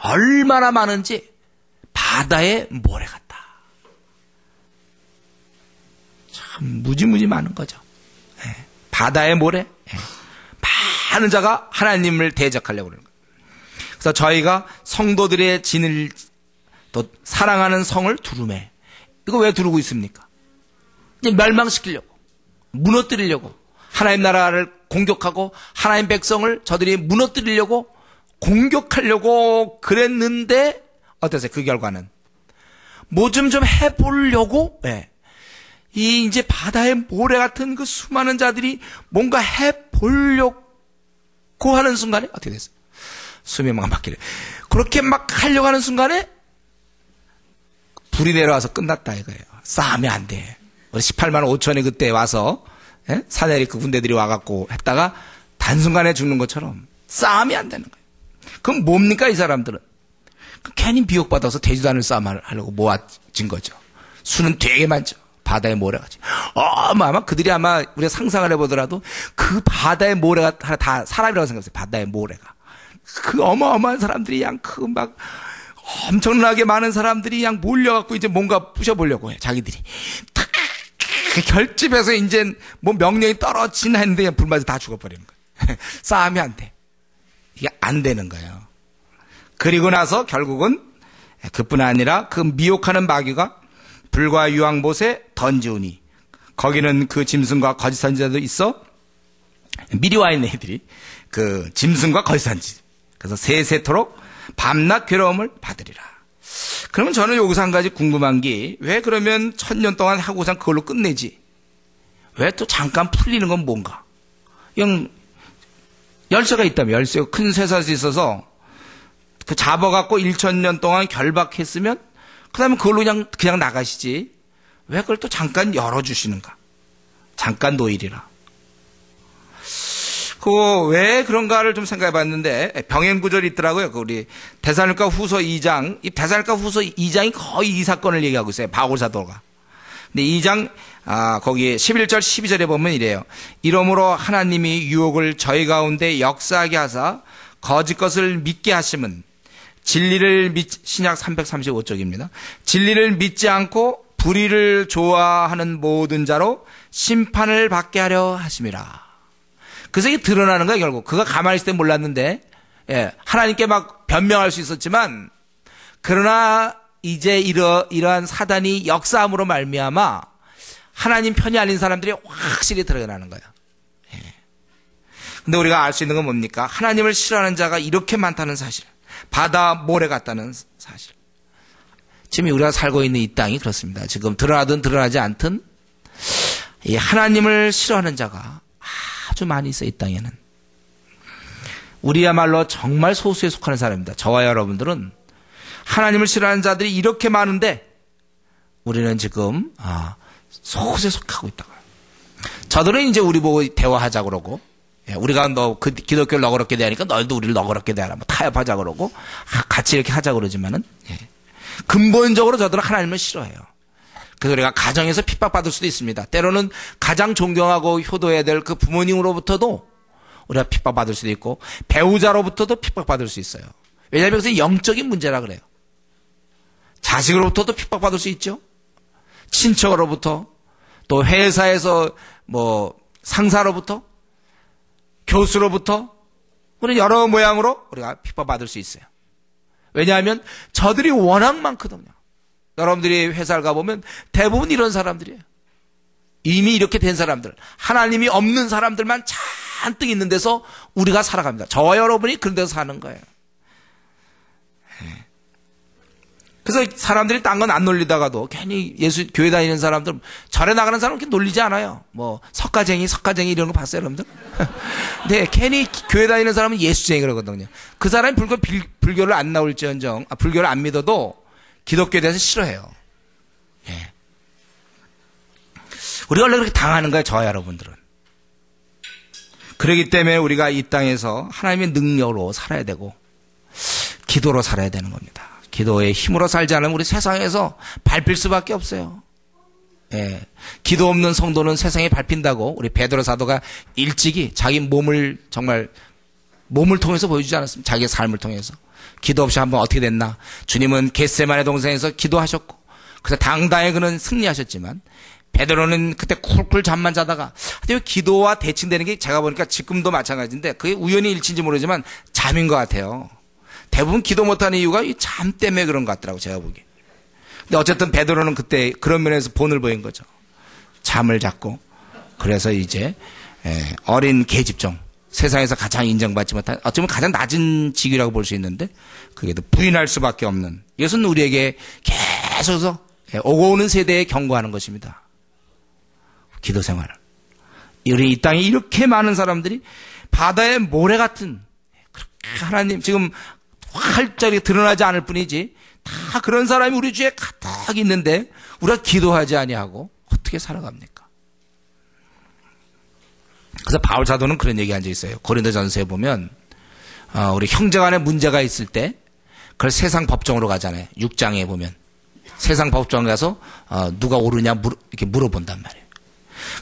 얼마나 많은지 바다의 모래 같다. 참 무지무지 많은 거죠. 바다의 모래. 많은 자가 하나님을 대적하려고 그러는 거예요. 그래서 저희가 성도들의 진을 또 사랑하는 성을 두루매. 이거 왜 두르고 있습니까? 이제 멸망시키려고, 무너뜨리려고, 하나님 나라를 공격하고 하나님 백성을 저들이 무너뜨리려고 공격하려고 그랬는데 어떠세요? 그 결과는 뭐 좀 해보려고 이 이제 바다의 모래 같은 그 수많은 자들이 뭔가 해보려고 하는 순간에 어떻게 됐어요? 수명만 받기를 그렇게 막 하려고 하는 순간에 불이 내려와서 끝났다 이거예요. 싸우면 안 돼. 우리 18만 5천이 그때 와서 사내리크 군대들이 와갖고 했다가 단순간에 죽는 것처럼 싸우면 안 되는 거예요. 그럼 뭡니까 이 사람들은? 괜히 비욕받아서 되지도 않을 싸움을 하려고 모아진 거죠. 수는 되게 많죠. 바다의 모래같이. 아마 그들이 아마 우리가 상상을 해보더라도 그 바다의 모래가 다 사람이라고 생각했어요. 바다의 모래가. 그 어마어마한 사람들이 그 막 엄청나게 많은 사람들이 몰려갖고 이제 뭔가 부셔보려고 해. 자기들이. 탁 결집해서 이제 뭐 명령이 떨어지나 했는데 그냥 불 맞아 다 죽어버리는 거예요. 싸움이 안 돼. 이게 안 되는 거예요. 그리고 나서 결국은 그뿐 아니라 그 미혹하는 마귀가 불과 유황못에 던지우니 거기는 그 짐승과 거짓 선지자도 있어 미리 와 있는 애들이 그 짐승과 거짓 선지. 그래서 세세토록 밤낮 괴로움을 받으리라. 그러면 저는 여기서 한 가지 궁금한 게 왜 그러면 1000년 동안 하고선 그걸로 끝내지? 왜 또 잠깐 풀리는 건 뭔가? 그냥 열쇠가 있다면 열쇠가 큰 쇠사슬이 있어서 그 잡아갖고 1000년 동안 결박했으면 그 다음에 그걸로 그냥 나가시지. 왜 그걸 또 잠깐 열어주시는가? 잠깐 노일이라. 그거 왜 그런가를 좀 생각해 봤는데, 병행 구절이 있더라고요. 우리 데살로니가 후서 2장, 이 데살로니가 후서 2장이 거의 이 사건을 얘기하고 있어요. 바울 사도가. 근데 2장, 거기 11절, 12절에 보면 이래요. 이러므로 하나님이 유혹을 저희 가운데 역사하게 하사 거짓 것을 믿게 하심은 진리를 신약 335쪽입니다. 진리를 믿지 않고 불의를 좋아하는 모든 자로 심판을 받게 하려 하심이라. 그래서 이게 드러나는 거예요, 결국. 그가 가만히 있을 때 몰랐는데, 하나님께 막 변명할 수 있었지만, 그러나 이제 이러한 사단이 역사함으로 말미암아 하나님 편이 아닌 사람들이 확실히 드러나는 거예요. 근데 우리가 알 수 있는 건 뭡니까? 하나님을 싫어하는 자가 이렇게 많다는 사실. 바다 모래 같다는 사실. 지금 우리가 살고 있는 이 땅이 그렇습니다. 지금 드러나든 드러나지 않든 이 하나님을 싫어하는 자가 아주 많이 있어요. 이 땅에는. 우리야말로 정말 소수에 속하는 사람입니다. 저와 여러분들은 하나님을 싫어하는 자들이 이렇게 많은데 우리는 지금 소수에 속하고 있다고요. 저들은 이제 우리 보고 대화하자 그러고, 우리가 너 그 기독교를 너그럽게 대하니까 너희도 우리를 너그럽게 대하라, 뭐 타협하자 그러고 같이 이렇게 하자 그러지만은 근본적으로 저들은 하나님을 싫어해요. 그래서 우리가 가정에서 핍박받을 수도 있습니다. 때로는 가장 존경하고 효도해야 될 그 부모님으로부터도 우리가 핍박받을 수도 있고, 배우자로부터도 핍박받을 수 있어요. 왜냐하면 그것은 영적인 문제라 그래요. 자식으로부터도 핍박받을 수 있죠. 친척으로부터, 또 회사에서 뭐 상사로부터, 교수로부터, 우리 여러 모양으로 우리가 핍박받을 수 있어요. 왜냐하면 저들이 워낙 많거든요. 여러분들이 회사를 가보면 대부분 이런 사람들이에요. 이미 이렇게 된 사람들, 하나님이 없는 사람들만 잔뜩 있는 데서 우리가 살아갑니다. 저와 여러분이 그런 데서 사는 거예요. 그래서 사람들이 딴 건 안 놀리다가도 괜히 교회 다니는 사람들, 절에 나가는 사람은 이렇게 놀리지 않아요. 뭐 석가쟁이 이런 거 봤어요, 여러분들? 근데 괜히 교회 다니는 사람은 예수쟁이 그러거든요. 그 사람이 불교를 안 나올지언정, 불교를 안 믿어도 기독교에 대해서 싫어해요. 예. 우리가 원래 그렇게 당하는 거예요, 저와 여러분들은. 그렇기 때문에 우리가 이 땅에서 하나님의 능력으로 살아야 되고 기도로 살아야 되는 겁니다. 기도의 힘으로 살지 않으면 우리 세상에서 밟힐 수밖에 없어요. 예. 기도 없는 성도는 세상에 밟힌다고 우리 베드로 사도가 일찍이 자기 몸을 통해서 보여주지 않았습니까? 자기의 삶을 통해서. 기도 없이 한번 어떻게 됐나? 주님은 겟세마네 동산에서 기도하셨고, 그래서 당당히 그는 승리하셨지만, 베드로는 그때 쿨쿨 잠만 자다가, 왜 기도와 대칭되는 게 제가 보니까 지금도 마찬가지인데, 그게 우연히 일치인지 모르지만 잠인 것 같아요. 대부분 기도 못하는 이유가 이 잠 때문에 그런 것 같더라고, 제가 보기에. 근데 어쨌든 베드로는 그때 그런 면에서 본을 보인 거죠. 잠을 잤고, 그래서 이제 어린 계집종, 세상에서 가장 인정받지 못한, 어쩌면 가장 낮은 직위라고 볼 수 있는데, 그게 또 부인할 수밖에 없는, 이것은 우리에게 계속해서 오고 오는 세대에 경고하는 것입니다. 기도 생활. 우리 이 땅에 이렇게 많은 사람들이 바다의 모래 같은, 하나님 지금 활짝이 드러나지 않을 뿐이지 다 그런 사람이 우리 주위에 가득 있는데 우리가 기도하지 아니하고 어떻게 살아갑니까? 그래서 바울 사도는 그런 얘기 한 적 있어요. 고린도전서에 보면 우리 형제간에 문제가 있을 때 그걸 세상 법정으로 가잖아요. 6장에 보면 세상 법정 가서 누가 옳으냐 이렇게 물어본단 말이에요.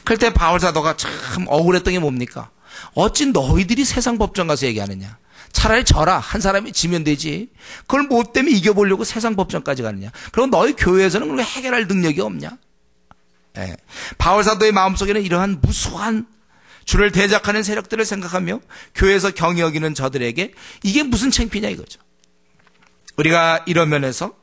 그럴 때 바울 사도가 참 억울했던 게 뭡니까? 어찌 너희들이 세상 법정 가서 얘기하느냐? 차라리 져라. 한 사람이 지면 되지. 그걸 뭐 때문에 이겨보려고 세상 법정까지 가느냐. 그럼 너희 교회에서는 그걸 해결할 능력이 없냐? 예. 바울 사도의 마음속에는 이러한 무수한 주를 대적하는 세력들을 생각하며 교회에서 경히 여기는 저들에게 이게 무슨 창피냐 이거죠. 우리가 이런 면에서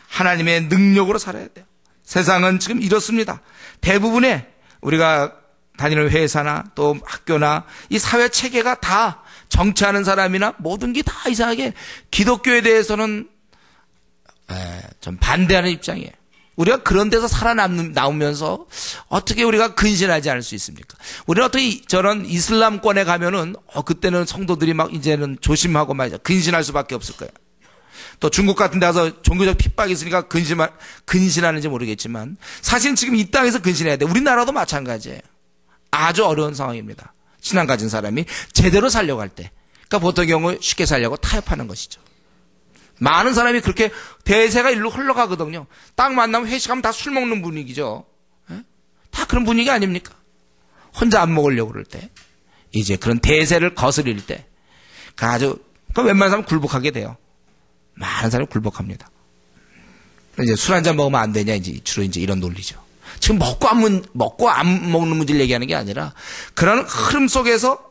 하나님의 능력으로 살아야 돼요. 세상은 지금 이렇습니다. 대부분의 우리가 다니는 회사나 또 학교나 이 사회 체계가 다 정치하는 사람이나 모든 게 다 이상하게 기독교에 대해서는 좀 반대하는 입장이에요. 우리가 그런 데서 살아나오면서 어떻게 우리가 근신하지 않을 수 있습니까? 우리는 어떻게 저런 이슬람권에 가면은 그때는 성도들이 막 이제는 조심하고 말이죠. 근신할 수밖에 없을 거예요. 또 중국 같은 데 가서 종교적 핍박이 있으니까 근신하는지 모르겠지만 사실 지금 이 땅에서 근신해야 돼. 우리나라도 마찬가지예요. 아주 어려운 상황입니다. 신앙 가진 사람이 제대로 살려고 할 때. 그러니까 보통 경우 쉽게 살려고 타협하는 것이죠. 많은 사람이 그렇게 대세가 일로 흘러가거든요. 딱 만나면 회식하면 다 술 먹는 분위기죠. 다 그런 분위기 아닙니까? 혼자 안 먹으려고 그럴 때. 이제 그런 대세를 거스릴 때. 웬만한 사람은 굴복하게 돼요. 많은 사람이 굴복합니다. 이제 술 한잔 먹으면 안 되냐, 이제 주로 이제 이런 논리죠. 지금 먹고 안 먹는 문제를 얘기하는 게 아니라 그런 흐름 속에서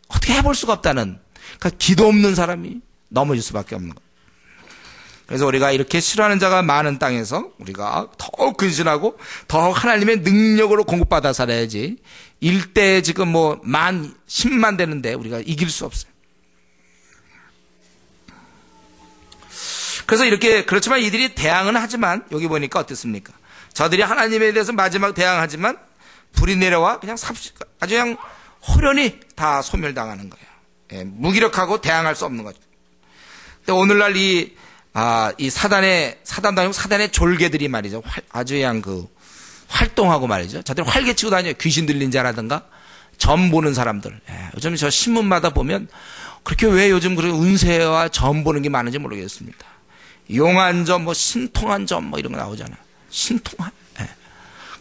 어떻게 해볼 수가 없다는, 그러니까 기도 없는 사람이 넘어질 수밖에 없는 거예요. 그래서 우리가 이렇게 싫어하는 자가 많은 땅에서 우리가 더욱 근신하고 더욱 하나님의 능력으로 공급받아 살아야지 1대에 지금 10만 되는데 우리가 이길 수 없어요. 그래서 이렇게, 그렇지만 이들이 대항은 하지만 여기 보니까 어떻습니까? 저들이 하나님에 대해서 마지막 대항하지만 불이 내려와 그냥 아주 그냥 호련히 다 소멸당하는 거예요. 예, 무기력하고 대항할 수 없는 거죠. 근데 오늘날 이 사단도 아니고 사단의 졸개들이 말이죠. 아주 그냥 활동하고 말이죠. 저들 활개치고 다녀요. 귀신 들린 자라든가 점 보는 사람들. 예, 요즘 저 신문마다 보면 그렇게 왜 요즘 그런 운세와 점 보는 게 많은지 모르겠습니다. 용한점, 신통한점 이런 거 나오잖아요. 신통한. 예.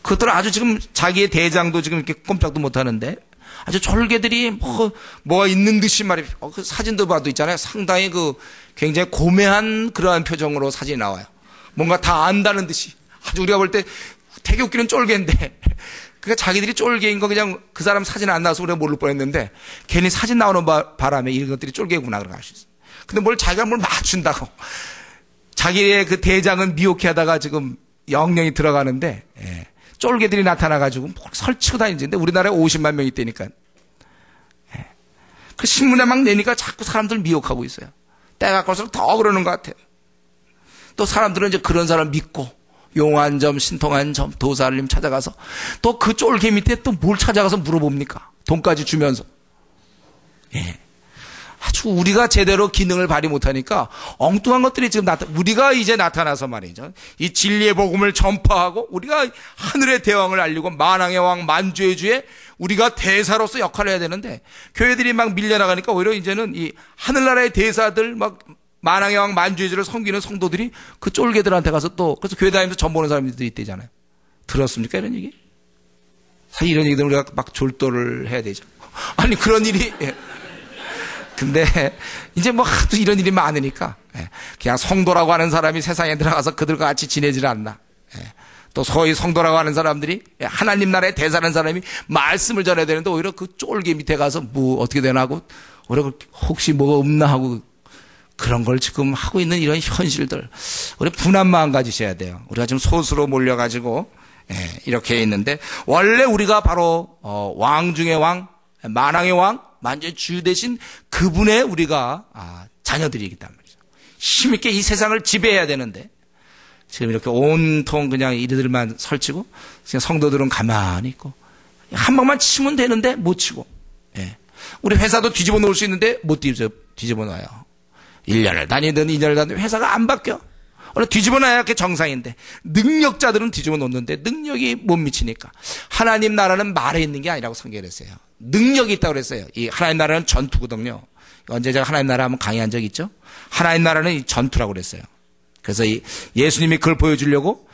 그것들은 아주 지금 자기의 대장도 지금 이렇게 꼼짝도 못 하는데 아주 졸개들이 뭐가 있는 듯이 말이에요. 그 사진도 봐도 있잖아요. 상당히 굉장히 고매한 그러한 표정으로 사진이 나와요. 뭔가 다 안다는 듯이 아주 우리가 볼 때 되게 웃기는 쫄개인데 그러니까 자기들이 쫄개인 거 그냥 그 사람 사진 안 나와서 우리가 모를 뻔했는데 괜히 사진 나오는 바람에 이런 것들이 쫄개구나 그런 거 알 수 있어요. 근데 자기가 뭘 맞춘다고 자기의 그 대장은 미혹해 하다가 지금 영영이 들어가는데 쫄개들이 나타나가지고 뭘 설치고 다니는데 우리나라에 50만 명이 있다니까. 그 신문에 막 내니까 자꾸 사람들 미혹하고 있어요. 때가 갈수록 더 그러는 것 같아요. 또 사람들은 이제 그런 사람 믿고 용환점, 신통한점, 도사님 찾아가서 또 그 쫄개 밑에 또 뭘 찾아가서 물어봅니까? 돈까지 주면서. 아주 우리가 제대로 기능을 발휘 못하니까 엉뚱한 것들이 지금 우리가 이제 나타나서 말이죠. 이 진리의 복음을 전파하고 우리가 하늘의 대왕을 알리고 만왕의 왕 만주의 주에 우리가 대사로서 역할을 해야 되는데 교회들이 막 밀려나가니까 오히려 이제는 이 하늘나라의 대사들 막 만왕의 왕 만주의 주를 섬기는 성도들이 그 쫄개들한테 가서 또 그래서 교회 다니면서 전 보는 사람들이 있대잖아요. 들었습니까 이런 얘기? 사실 이런 얘기들 우리가 막 졸도를 해야 되죠. 아니 그런 일이 근데 이제 뭐 하도 이런 일이 많으니까 그냥 성도라고 하는 사람이 세상에 들어가서 그들과 같이 지내질 않나. 또 소위 성도라고 하는 사람들이 하나님 나라의 대사라는 사람이 말씀을 전해야 되는데 오히려 그 쫄개 밑에 가서 뭐 어떻게 되나 하고 오히려 혹시 뭐가 없나 하고 그런 걸 지금 하고 있는 이런 현실들 우리 분한 마음 가지셔야 돼요. 우리가 지금 소수로 몰려가지고 이렇게 있는데 원래 우리가 바로 왕 중의 왕 만왕의 왕 만주의 주 대신 그분의 우리가 자녀들이기 때문에 힘있게 이 세상을 지배해야 되는데 지금 이렇게 온통 그냥 이들만 설치고 그냥 성도들은 가만히 있고 한 방만 치면 되는데 못 치고 우리 회사도 뒤집어 놓을 수 있는데 못 뒤집어 놔요. 1년을 다니든 2년을 다니든 회사가 안 바뀌어. 원래 뒤집어 놔야 그게 정상인데 능력자들은 뒤집어 놓는데 능력이 못 미치니까 하나님 나라는 말에 있는 게 아니라고 성경에 했어요. 능력이 있다고 그랬어요. 이 하나님 나라는 전투거든요. 언제 제가 하나님 나라 한번 강의한 적 있죠? 하나님 나라는 이 전투라고 그랬어요. 그래서 이 예수님이 그걸 보여주려고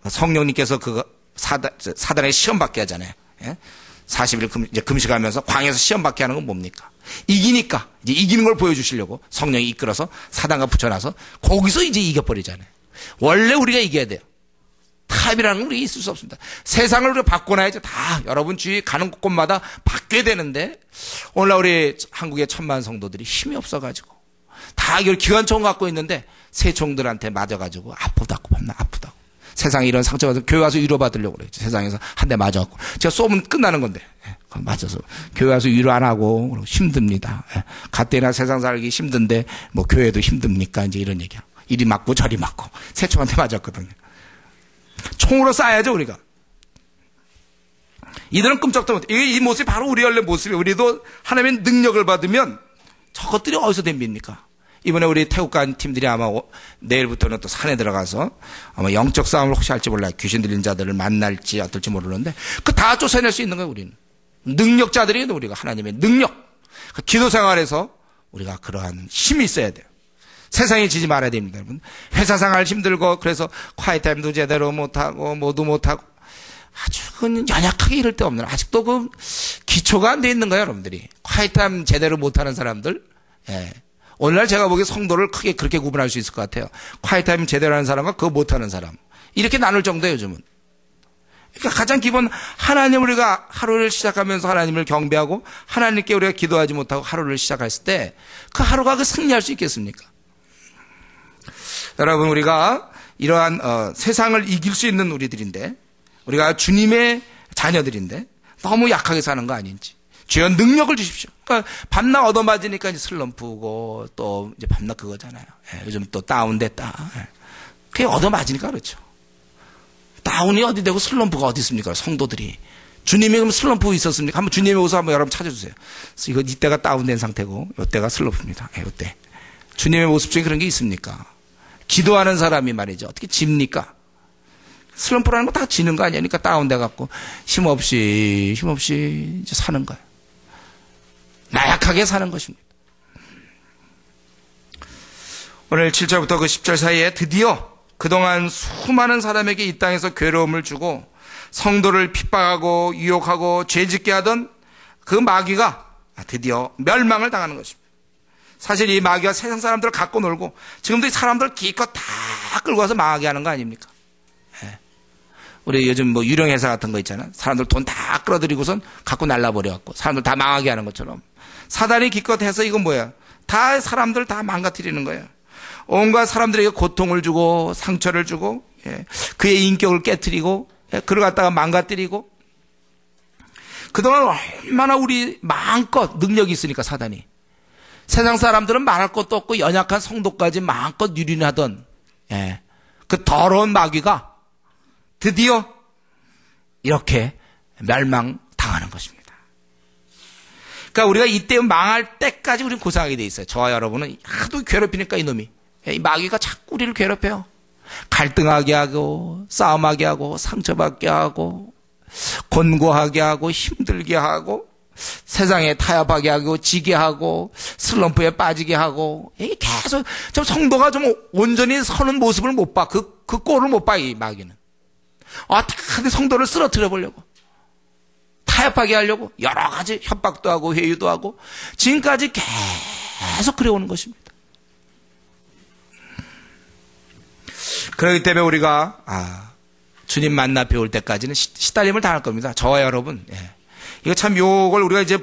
성령님께서 그거 사단에 시험 받게 하잖아요. 40일 이제 금식하면서 광야에서 시험 받게 하는 건 뭡니까? 이기니까 이제 이기는 걸 보여주시려고 성령이 이끌어서 사단과 붙여놔서 거기서 이제 이겨버리잖아요. 원래 우리가 이겨야 돼요. 타협이라는 건 우리가 있을 수 없습니다. 세상을 우리가 바꿔놔야죠. 다 여러분 주위 가는 곳마다 바뀌어야 되는데 오늘날 우리 한국의 천만 성도들이 힘이 없어가지고 다 이걸 기관총 갖고 있는데 새총들한테 맞아가지고 아프다고 밤낮 아프다고 세상에 이런 상처가 교회 와서 위로받으려고 그래요. 세상에서 한 대 맞아갖고 제가 쏘면 끝나는 건데 맞아서 교회 와서 위로 안 하고 힘듭니다. 갓대나 세상 살기 힘든데 뭐 교회도 힘듭니까? 이제 이런 얘기야. 이리 맞고 저리 맞고 새총한테 맞았거든요. 총으로 쏴야죠 우리가. 이들은 끔찍도 못해. 이 모습이 바로 우리 원래 모습이에요. 우리도 하나님의 능력을 받으면 저것들이 어디서 덤빕니까? 이번에 우리 태국 간 팀들이 아마 내일부터는 또 산에 들어가서 아마 영적 싸움을 혹시 할지 몰라요. 귀신 들린 자들을 만날지 어떨지 모르는데 그 다 쫓아낼 수 있는 거예요. 우리는 능력자들이에요. 우리가 하나님의 능력. 기도 생활에서 우리가 그러한 힘이 있어야 돼요. 세상에 지지 말아야 됩니다. 여러분. 회사 생활 힘들고 그래서 콰이타임도 제대로 못하고 모두 못하고 아주 연약하게 이럴 데 없는 아직도 그 기초가 안 돼 있는 거예요. 여러분들이 콰이타임 제대로 못하는 사람들. 오늘날 제가 보기에 성도를 크게 그렇게 구분할 수 있을 것 같아요. 콰이타임 제대로 하는 사람과 그거 못하는 사람. 이렇게 나눌 정도예요, 요즘은. 그러니까 가장 기본 하나님 우리가 하루를 시작하면서 하나님을 경배하고 하나님께 우리가 기도하지 못하고 하루를 시작했을 때 그 하루가 그 승리할 수 있겠습니까? 여러분 우리가 이러한 세상을 이길 수 있는 우리들인데 우리가 주님의 자녀들인데 너무 약하게 사는 거 아닌지. 주여 능력을 주십시오. 그러니까 밤낮 얻어맞으니까 이제 슬럼프고 또 이제 밤낮 그거잖아요. 요즘 또 다운됐다. 그게 얻어맞으니까 그렇죠. 다운이 어디 되고 슬럼프가 어디 있습니까? 성도들이. 주님이 그럼 슬럼프 있었습니까? 한번 주님의 모습 한번 여러분 찾아주세요. 이거 이때가 다운된 상태고 이때가 슬럼프입니다. 이때. 주님의 모습 중에 그런 게 있습니까? 기도하는 사람이 말이죠. 어떻게 집니까? 슬럼프라는 거 다 지는 거 아니니까 다운돼 갖고 힘없이 이제 사는 거예요. 나약하게 사는 것입니다. 오늘 7절부터 그 10절 사이에 드디어 그동안 수많은 사람에게 이 땅에서 괴로움을 주고 성도를 핍박하고 유혹하고 죄짓게 하던 그 마귀가 드디어 멸망을 당하는 것입니다. 사실 이 마귀가 세상 사람들을 갖고 놀고 지금도 이 사람들 기껏 다 끌고 와서 망하게 하는 거 아닙니까? 예. 우리 요즘 뭐 유령 회사 같은 거 있잖아요. 사람들 돈 다 끌어들이고선 갖고 날라버려갖고 사람들 다 망하게 하는 것처럼 사단이 기껏 해서 이건 뭐야? 다 사람들 다 망가뜨리는 거예요. 온갖 사람들에게 고통을 주고 상처를 주고 예. 그의 인격을 깨뜨리고 예. 그를 갖다가 망가뜨리고 그동안 얼마나 우리 마음껏 능력이 있으니까 사단이 세상 사람들은 말할 것도 없고 연약한 성도까지 마음껏 유린하던 예, 그 더러운 마귀가 드디어 이렇게 멸망당하는 것입니다. 그러니까 우리가 이때 망할 때까지 우리는 고생하게 돼 있어요. 저와 여러분은 하도 괴롭히니까 이놈이 이 마귀가 자꾸 우리를 괴롭혀요. 갈등하게 하고 싸움하게 하고 상처받게 하고 곤고하게 하고 힘들게 하고 세상에 타협하게 하고 지게 하고 슬럼프에 빠지게 하고 이게 계속 좀 성도가 좀 온전히 서는 모습을 못 봐. 그 꼴을 못 봐. 이 마귀는 어떻게든 성도를 쓰러뜨려 보려고 타협하게 하려고 여러 가지 협박도 하고 회유도 하고 지금까지 계속 그래오는 것입니다. 그렇기 때문에 우리가 주님 만나 배울 때까지는 시달림을 당할 겁니다. 저와 여러분. 예. 이거 참 요걸 우리가 이제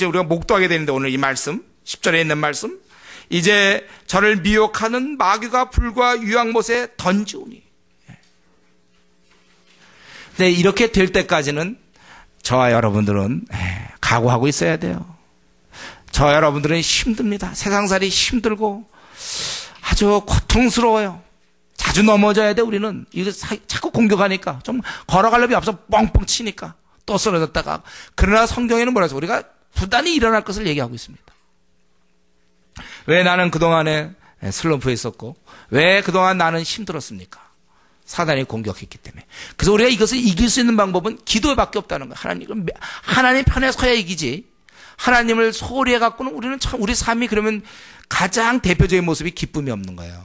우리가 목도하게 되는데 오늘 이 말씀, 10절에 있는 말씀. 이제 저를 미혹하는 마귀가 불과 유황못에 던지오니. 네, 이렇게 될 때까지는 저와 여러분들은 각오하고 있어야 돼요. 저와 여러분들은 힘듭니다. 세상살이 힘들고 아주 고통스러워요. 자주 넘어져야 돼. 우리는 이거 자꾸 공격하니까 좀 걸어가려면 앞서 뻥뻥 치니까 또 쓰러졌다가. 그러나 성경에는 뭐라 해서 우리가 부단히 일어날 것을 얘기하고 있습니다. 왜 나는 그동안에 슬럼프에 있었고 왜 그동안 나는 힘들었습니까? 사단이 공격했기 때문에. 그래서 우리가 이것을 이길 수 있는 방법은 기도밖에 없다는 거예요. 하나님 편에 서야 이기지. 하나님을 소홀히 해갖고는 우리는 참 우리 삶이 그러면 가장 대표적인 모습이 기쁨이 없는 거예요.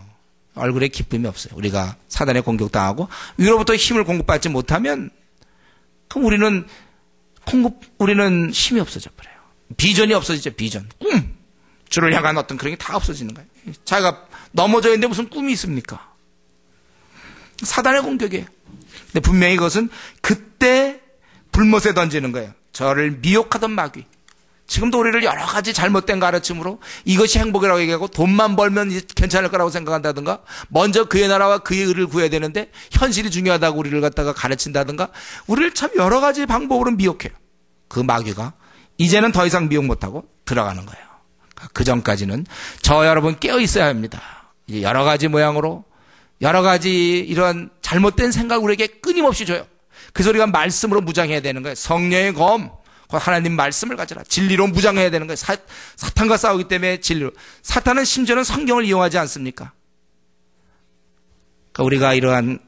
얼굴에 기쁨이 없어요. 우리가 사단에 공격당하고 위로부터 힘을 공급받지 못하면 그럼 우리는 힘이 없어져 버려요. 비전이 없어지죠. 비전. 꿈. 주를 향한 어떤 그런 게 다 없어지는 거예요. 자기가 넘어져 있는데 무슨 꿈이 있습니까? 사단의 공격이에요. 근데 분명히 그것은 그때 불못에 던지는 거예요. 저를 미혹하던 마귀. 지금도 우리를 여러 가지 잘못된 가르침으로 이것이 행복이라고 얘기하고 돈만 벌면 괜찮을 거라고 생각한다든가 먼저 그의 나라와 그의 의를 구해야 되는데 현실이 중요하다고 우리를 갖다가 가르친다든가 우리를 참 여러 가지 방법으로 미혹해요. 그 마귀가 이제는 더 이상 미혹 못하고 들어가는 거예요. 그 전까지는 저 여러분 깨어 있어야 합니다. 이제 여러 가지 모양으로 여러 가지 이런 잘못된 생각을 우리에게 끊임없이 줘요. 그래서 우리가 말씀으로 무장해야 되는 거예요. 성령의 검. 하나님 말씀을 가져라. 진리로 무장해야 되는 거예요. 사탄과 싸우기 때문에 진리로. 사탄은 심지어는 성경을 이용하지 않습니까? 그러니까 우리가 이러한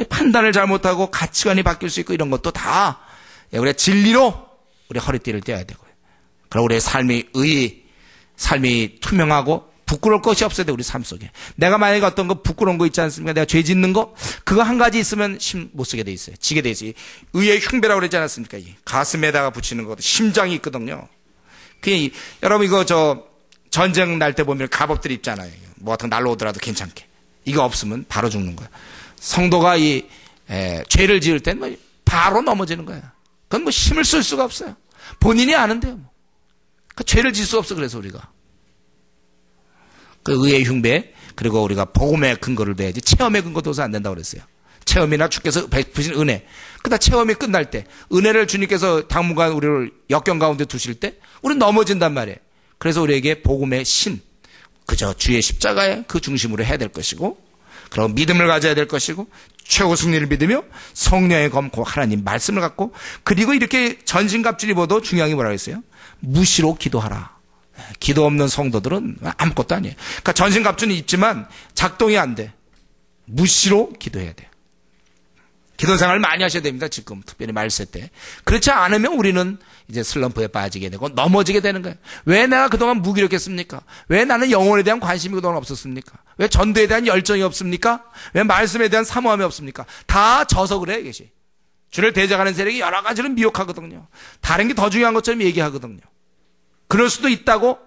판단을 잘못하고 가치관이 바뀔 수 있고 이런 것도 다 우리가 진리로 우리 허리띠를 떼어야 되고요. 그리고 우리의 삶이 투명하고 부끄러울 것이 없어야 돼. 우리 삶 속에. 내가 만약에 어떤 거 부끄러운 거 있지 않습니까? 내가 죄 짓는 거 그거 한 가지 있으면 힘 못 쓰게 돼 있어요. 지게 돼 있어요. 의의 흉배라고 그러지 않았습니까? 가슴에다가 붙이는 것도 심장이 있거든요. 여러분 이거 전쟁 날 때 보면 갑옷들 입잖아요. 뭐 같은 날라오더라도 괜찮게. 이거 없으면 바로 죽는 거야. 성도가 죄를 지을 때는 바로 넘어지는 거야. 그건 뭐 힘을 쓸 수가 없어요. 본인이 아는데요. 그 죄를 질 수 없어. 그래서 우리가. 그 의의 흉배 그리고 우리가 복음의 근거를 둬야지 체험의 근거 둬서 안 된다고 그랬어요. 체험이나 주께서 베푸신 은혜. 그다 체험이 끝날 때 은혜를 주님께서 당분간 우리를 역경 가운데 두실 때 우리는 넘어진단 말이에요. 그래서 우리에게 복음의 신 그저 주의 십자가에 그 중심으로 해야 될 것이고 그리고 믿음을 가져야 될 것이고 최고 승리를 믿으며 성령의 검고 하나님 말씀을 갖고 그리고 이렇게 전신갑주를 입어도 중요한 게 뭐라고 했어요? 무시로 기도하라. 기도 없는 성도들은 아무것도 아니에요. 그러니까 전신갑주는 입지만 작동이 안 돼. 무시로 기도해야 돼요. 기도 생활을 많이 하셔야 됩니다. 지금 특별히 말세 때. 그렇지 않으면 우리는 이제 슬럼프에 빠지게 되고 넘어지게 되는 거예요. 왜 내가 그동안 무기력했습니까? 왜 나는 영혼에 대한 관심이 그동안 없었습니까? 왜 전도에 대한 열정이 없습니까? 왜 말씀에 대한 사모함이 없습니까? 다 져서 그래요. 이것이. 주를 대적하는 세력이 여러 가지를 미혹하거든요. 다른 게 더 중요한 것처럼 얘기하거든요. 그럴 수도 있다고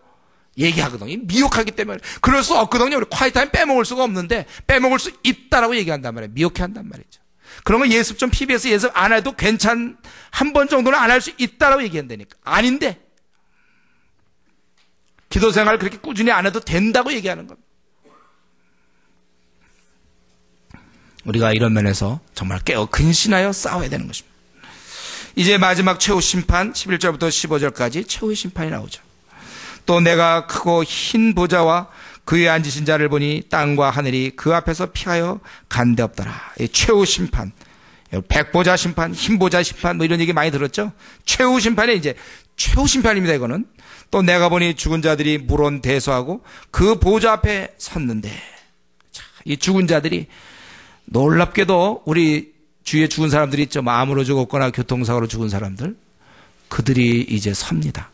얘기하거든요. 미혹하기 때문에. 그럴 수 없거든요. 우리 콰이타임 빼먹을 수가 없는데 빼먹을 수 있다라고 얘기한단 말이에요. 미혹해 한단 말이죠. 그런 거 예습 좀 PBS 예습 안 해도 한 번 정도는 안 할 수 있다라고 얘기한다니까. 아닌데. 기도 생활 그렇게 꾸준히 안 해도 된다고 얘기하는 겁니다. 우리가 이런 면에서 정말 깨어 근신하여 싸워야 되는 것입니다. 이제 마지막 최후 심판 11절부터 15절까지 최후의 심판이 나오죠. 또 내가 크고 흰 보좌와 그 위에 앉으신 자를 보니 땅과 하늘이 그 앞에서 피하여 간데 없더라. 이 최후 심판, 백보자 심판, 흰보자 심판 뭐 이런 얘기 많이 들었죠. 최후 심판이 이제 최후 심판입니다. 이거는 또 내가 보니 죽은 자들이 물론 대소하고 그 보좌 앞에 섰는데, 자, 이 죽은 자들이 놀랍게도 우리 주위에 죽은 사람들이 있죠. 암으로 죽었거나 교통사고로 죽은 사람들, 그들이 이제 섭니다.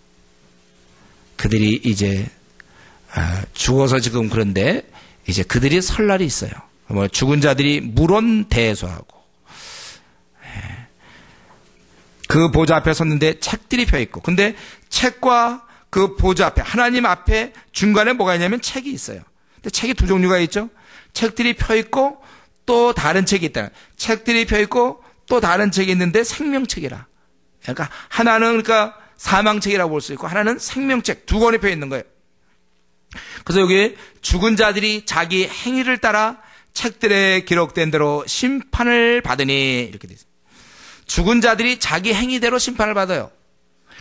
그들이 이제 죽어서 지금 그런데 이제 그들이 설 날이 있어요. 뭐 죽은 자들이 물론 대소하고 그 보좌 앞에 섰는데 책들이 펴 있고, 근데 책과 그 보좌 앞에 하나님 앞에 중간에 뭐가 있냐면 책이 있어요. 근데 책이 두 종류가 있죠. 책들이 펴 있고 또 다른 책이 있다. 책들이 펴 있고 또 다른 책이 있는데 생명책이라. 그러니까 하나는 그러니까 사망책이라고 볼 수 있고 하나는 생명책, 두 권이 펴 있는 거예요. 그래서 여기 죽은 자들이 자기 행위를 따라 책들에 기록된 대로 심판을 받으니 이렇게 되어 있습니다. 죽은 자들이 자기 행위대로 심판을 받아요.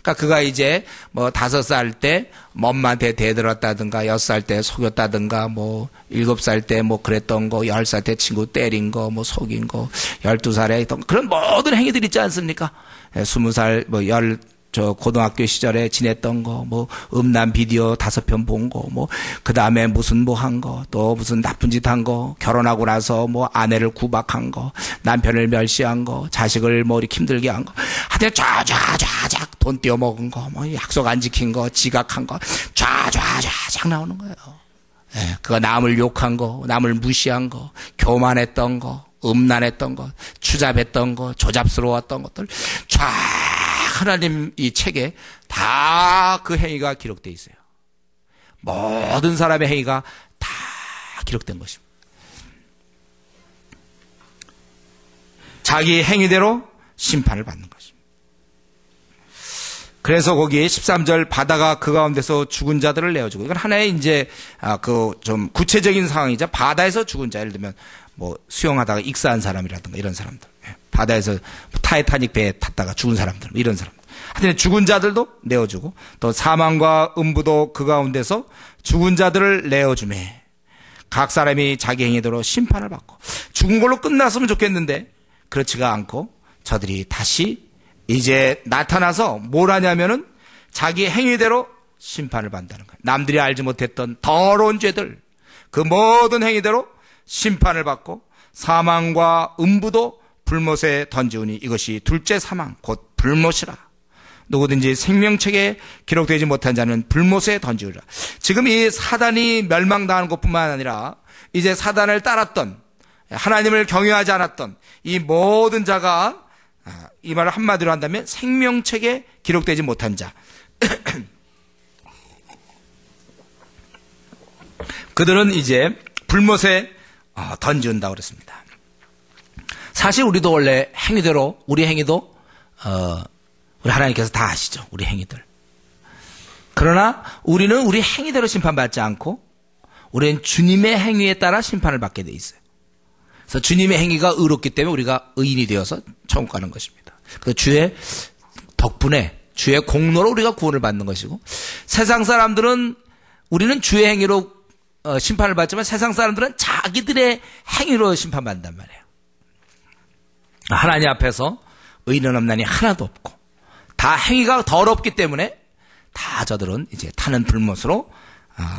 그러니까 그가 이제 뭐 5살 때 멈한테 대들었다든가 6살 때 속였다든가 뭐 7살 때 뭐 그랬던 거, 10살 때 친구 때린 거, 뭐 속인 거, 12살에 했던 그런 모든 행위들 있지 않습니까? 20살 뭐 고등학교 시절에 지냈던 거, 뭐 음란 비디오 5편 본 거, 뭐 그다음에 무슨 뭐 한 거, 또 무슨 나쁜 짓 한 거, 결혼하고 나서 뭐 아내를 구박한 거, 남편을 멸시한 거, 자식을 뭐 이렇게 힘들게 한 거, 하여튼 쫙쫙쫙쫙 돈 떼어먹은 거, 뭐 약속 안 지킨 거, 지각한 거, 쫙쫙쫙쫙 나오는 거예요. 예, 그거 남을 욕한 거, 남을 무시한 거, 교만했던 거, 음란했던 거, 추잡했던 거, 조잡스러웠던 것들 쫙 하나님 이 책에 다 그 행위가 기록되어 있어요. 모든 사람의 행위가 다 기록된 것입니다. 자기 행위대로 심판을 받는 것입니다. 그래서 거기에 13절 바다가 그 가운데서 죽은 자들을 내어주고, 이건 하나의 이제 그 좀 구체적인 상황이죠. 바다에서 죽은 자, 예를 들면 뭐 수영하다가 익사한 사람이라든가 이런 사람들, 바다에서 타이타닉 배에 탔다가 죽은 사람들, 이런 사람들. 하여튼 죽은 자들도 내어주고, 또 사망과 음부도 그 가운데서 죽은 자들을 내어주매 각 사람이 자기 행위대로 심판을 받고. 죽은 걸로 끝났으면 좋겠는데 그렇지가 않고 저들이 다시 이제 나타나서 뭘 하냐면은 자기 행위대로 심판을 받는다는 거예요. 남들이 알지 못했던 더러운 죄들, 그 모든 행위대로 심판을 받고 사망과 음부도 불못에 던지우니 이것이 둘째 사망 곧 불못이라. 누구든지 생명책에 기록되지 못한 자는 불못에 던지우리라. 지금 이 사단이 멸망당하는 것뿐만 아니라 이제 사단을 따랐던, 하나님을 경외하지 않았던 이 모든 자가, 이 말을 한마디로 한다면 생명책에 기록되지 못한 자, 그들은 이제 불못에 던지운다고 그랬습니다. 사실 우리도 원래 행위대로, 우리 행위도 우리 하나님께서 다 아시죠, 우리 행위들. 그러나 우리는 우리 행위대로 심판받지 않고 우리는 주님의 행위에 따라 심판을 받게 돼 있어요. 그래서 주님의 행위가 의롭기 때문에 우리가 의인이 되어서 천국 가는 것입니다. 그래서 주의 덕분에, 주의 공로로 우리가 구원을 받는 것이고, 세상 사람들은, 우리는 주의 행위로 심판을 받지만 세상 사람들은 자기들의 행위로 심판받는단 말이에요. 하나님 앞에서 의인은 없나니 하나도 없고, 다 행위가 더럽기 때문에 다 저들은 이제 타는 불못으로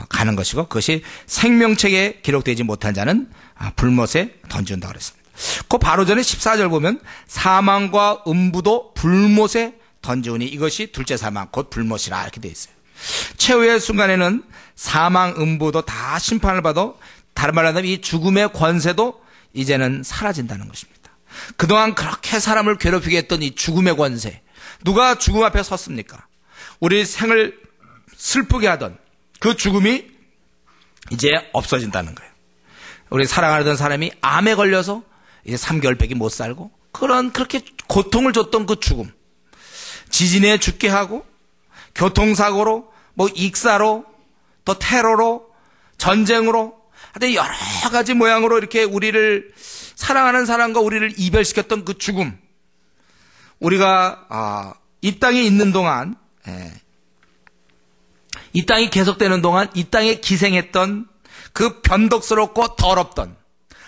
가는 것이고, 그것이 생명책에 기록되지 못한 자는 불못에 던진다고 그랬습니다. 그 바로 전에 14절 보면 사망과 음부도 불못에 던지우니 이것이 둘째 사망 곧 불못이라 이렇게 되어 있어요. 최후의 순간에는 사망, 음부도 다 심판을 받아, 다른 말로 하면 이 죽음의 권세도 이제는 사라진다는 것입니다. 그동안 그렇게 사람을 괴롭히게 했던 이 죽음의 권세, 누가 죽음 앞에 섰습니까? 우리 생을 슬프게 하던, 그 죽음이 이제 없어진다는 거예요. 우리 사랑하던 사람이 암에 걸려서 이제 3개월밖에 못 살고 그렇게 고통을 줬던 그 죽음, 지진에 죽게 하고 교통사고로 뭐 익사로 또 테러로 전쟁으로 하여튼 여러 가지 모양으로 이렇게 우리를 사랑하는 사람과 우리를 이별시켰던 그 죽음, 우리가 이 땅에 있는 동안, 이 땅이 계속되는 동안 이 땅에 기생했던 그 변덕스럽고 더럽던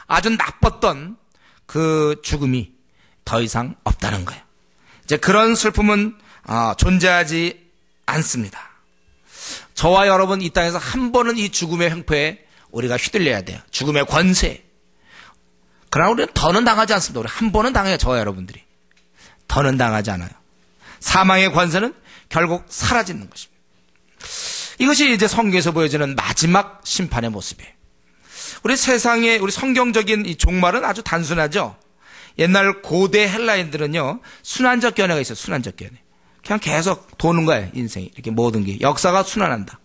아주 나빴던 그 죽음이 더 이상 없다는 거예요. 이제 그런 슬픔은 존재하지 않습니다. 저와 여러분 이 땅에서 한 번은 이 죽음의 횡포에 우리가 휘둘려야 돼요. 죽음의 권세. 그러나 우리는 더는 당하지 않습니다. 우리 한 번은 당해요. 저와 여러분들이. 더는 당하지 않아요. 사망의 권세는 결국 사라지는 것입니다. 이것이 이제 성경에서 보여지는 마지막 심판의 모습이에요. 우리 세상의 우리 성경적인 이 종말은 아주 단순하죠. 옛날 고대 헬라인들은요, 순환적 견해가 있어요. 순환적 견해. 그냥 계속 도는 거예요. 인생이. 이렇게 모든 게. 역사가 순환한다.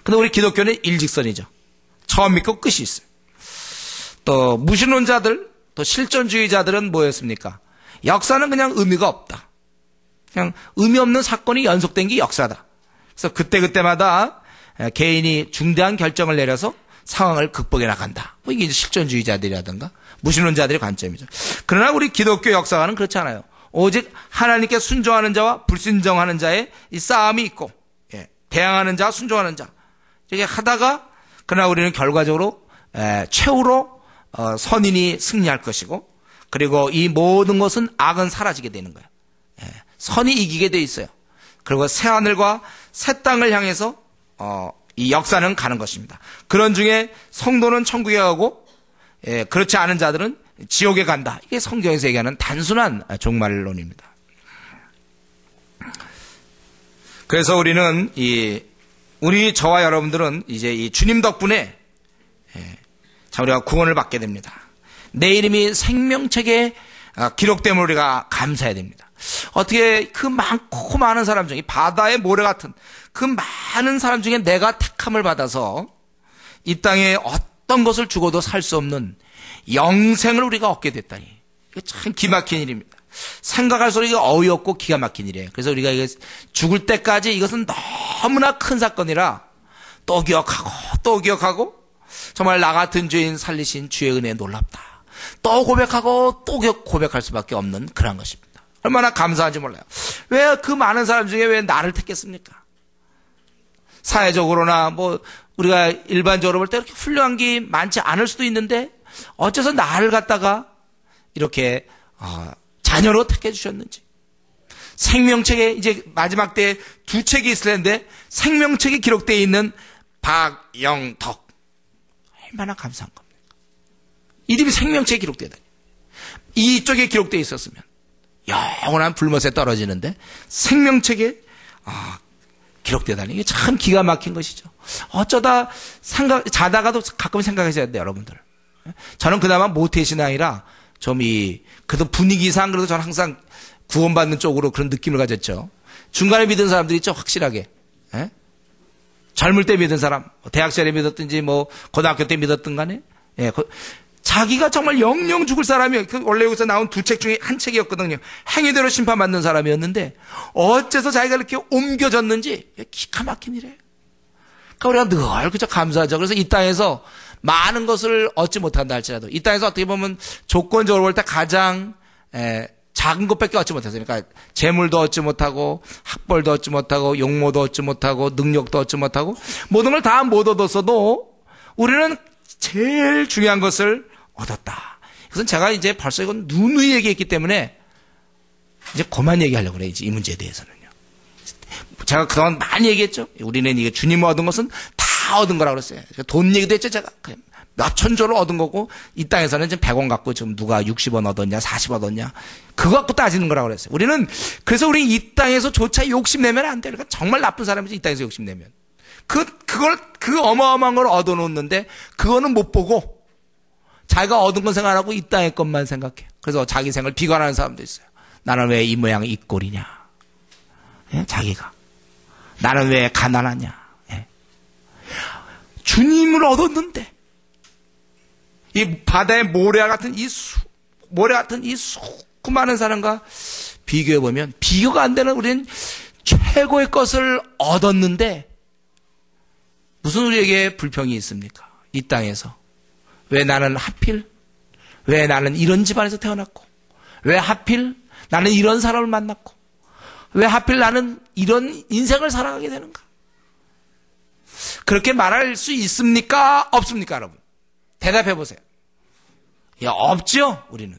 근데 우리 기독교는 일직선이죠. 처음 있고 끝이 있어요. 또 무신론자들, 또 실존주의자들은 뭐였습니까? 역사는 그냥 의미가 없다. 그냥 의미 없는 사건이 연속된 게 역사다. 그래서 그때마다 개인이 중대한 결정을 내려서 상황을 극복해 나간다. 뭐 이게 이제 실존주의자들이라든가 무신론자들의 관점이죠. 그러나 우리 기독교 역사관은 그렇지 않아요. 오직 하나님께 순종하는 자와 불순종하는 자의 이 싸움이 있고, 대항하는 자와 순종하는 자. 이렇게 하다가, 그러나 우리는 결과적으로 최후로 선인이 승리할 것이고, 그리고 이 모든 것은 악은 사라지게 되는 거예요. 선이 이기게 돼 있어요. 그리고 새 하늘과 새 땅을 향해서 이 역사는 가는 것입니다. 그런 중에 성도는 천국에 가고, 그렇지 않은 자들은 지옥에 간다. 이게 성경에서 얘기하는 단순한 종말론입니다. 그래서 우리는 우리 저와 여러분들은 이제 이 주님 덕분에 우리가 구원을 받게 됩니다. 내 이름이 생명책에 기록됨을 우리가 감사해야 됩니다. 어떻게 그 많고 많은 사람 중에 바다의 모래 같은 그 많은 사람 중에 내가 택함을 받아서 이 땅에 어떤 것을 주고도 살 수 없는 영생을 우리가 얻게 됐다니. 이게 참 기막힌 일입니다. 생각할수록 이게 어이없고 기가 막힌 일이에요. 그래서 우리가 이게 죽을 때까지 이것은 너무나 큰 사건이라 또 기억하고 정말 나 같은 죄인 살리신 주의 은혜에 놀랍다. 또 고백하고 또 고백할 수밖에 없는 그런 것입니다. 얼마나 감사한지 몰라요. 왜 그 많은 사람 중에 왜 나를 택했습니까? 사회적으로나 뭐 우리가 일반적으로 볼 때 이렇게 훌륭한 게 많지 않을 수도 있는데 어째서 나를 갖다가 이렇게 자녀로 택해 주셨는지. 생명책에 이제 마지막 때 두 책이 있을 텐데 생명책에 기록되어 있는 박영덕. 얼마나 감사한 겁니까? 이름이 생명책에 기록되다니. 이쪽에 기록되어 있었으면 영원한 불못에 떨어지는데 생명책에 기록되다니. 이게 참 기가 막힌 것이죠. 어쩌다 자다가도 가끔 생각하셔야 돼요, 여러분들. 저는 그나마 모태신앙이라 좀 그래도 분위기상 그래도 저는 항상 구원받는 쪽으로 그런 느낌을 가졌죠. 중간에 믿은 사람들이 있죠, 확실하게. 젊을 때 믿은 사람, 대학 시절에 믿었든지 뭐 고등학교 때 믿었든 간에, 자기가 정말 영영 죽을 사람이에요. 원래 여기서 나온 두 책 중에 한 책이었거든요. 행위대로 심판받는 사람이었는데 어째서 자기가 이렇게 옮겨졌는지 기가 막힌 일이에요. 그러니까 우리가 늘 그저 감사하죠. 그래서 이 땅에서 많은 것을 얻지 못한다 할지라도 이 땅에서 어떻게 보면 조건적으로 볼 때 가장 작은 것밖에 얻지 못했어요. 그러니까 재물도 얻지 못하고 학벌도 얻지 못하고 용모도 얻지 못하고 능력도 얻지 못하고 모든 걸 다 못 얻었어도 우리는 제일 중요한 것을 얻었다. 그것은 제가 이제 벌써 이건 누누이 얘기했기 때문에 이제 그만 얘기하려고 그래요. 이제 이 문제에 대해서는요. 제가 그동안 많이 얘기했죠. 우리는 이게 주님을 얻은 것은 다 얻은 거라고 그랬어요. 돈 얘기도 했죠. 제가 몇 천조를 얻은 거고 이 땅에서는 지금 100원 갖고 지금 누가 60원 얻었냐 40원 얻었냐 그거 갖고 따지는 거라고 그랬어요. 우리는 그래서 우리 이 땅에서조차 욕심내면 안 돼요. 그러니까 정말 나쁜 사람이지 이 땅에서 욕심내면. 그 어마어마한 걸 얻어놓는데 그거는 못 보고 자기가 얻은 건 생각 안 하고 이 땅의 것만 생각해. 그래서 자기 생을 비관하는 사람도 있어요. 나는 왜 이 모양 이 꼴이냐. 자기가. 나는 왜 가난하냐. 주님을 얻었는데 이 바다의 모래 같은 이 수많은 사람과 비교해 보면 비교가 안 되는 우리는 최고의 것을 얻었는데 무슨 우리에게 불평이 있습니까? 이 땅에서 왜 나는 하필, 왜 나는 이런 집안에서 태어났고, 왜 하필 나는 이런 사람을 만났고, 왜 하필 나는 이런 인생을 살아가게 되는가? 그렇게 말할 수 있습니까? 없습니까, 여러분? 대답해 보세요. 야, 없죠, 우리는.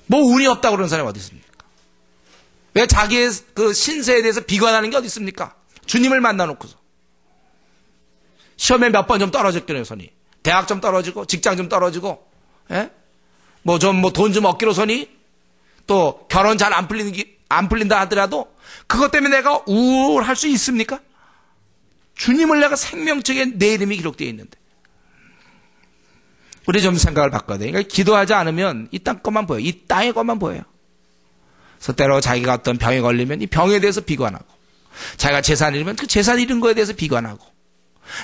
뭐 운이 없다고 그러는 사람이 어디 있습니까? 왜 자기의 그 신세에 대해서 비관하는 게 어디 있습니까? 주님을 만나놓고서. 시험에 몇 번 좀 떨어졌겠네요, 손이. 대학 좀 떨어지고, 직장 좀 떨어지고, 예? 돈 좀 얻기로 손이, 또 결혼 잘 안 풀린다 하더라도, 그것 때문에 내가 우울할 수 있습니까? 주님을 내가 생명책에 내 이름이 기록되어 있는데. 우리 좀 생각을 바꿔야 돼. 그러니까 기도하지 않으면 이 땅 것만 보여요. 이 땅의 것만 보여요. 그래서 때로 자기가 어떤 병에 걸리면 이 병에 대해서 비관하고, 자기가 재산 잃으면 그 재산 잃은 거에 대해서 비관하고,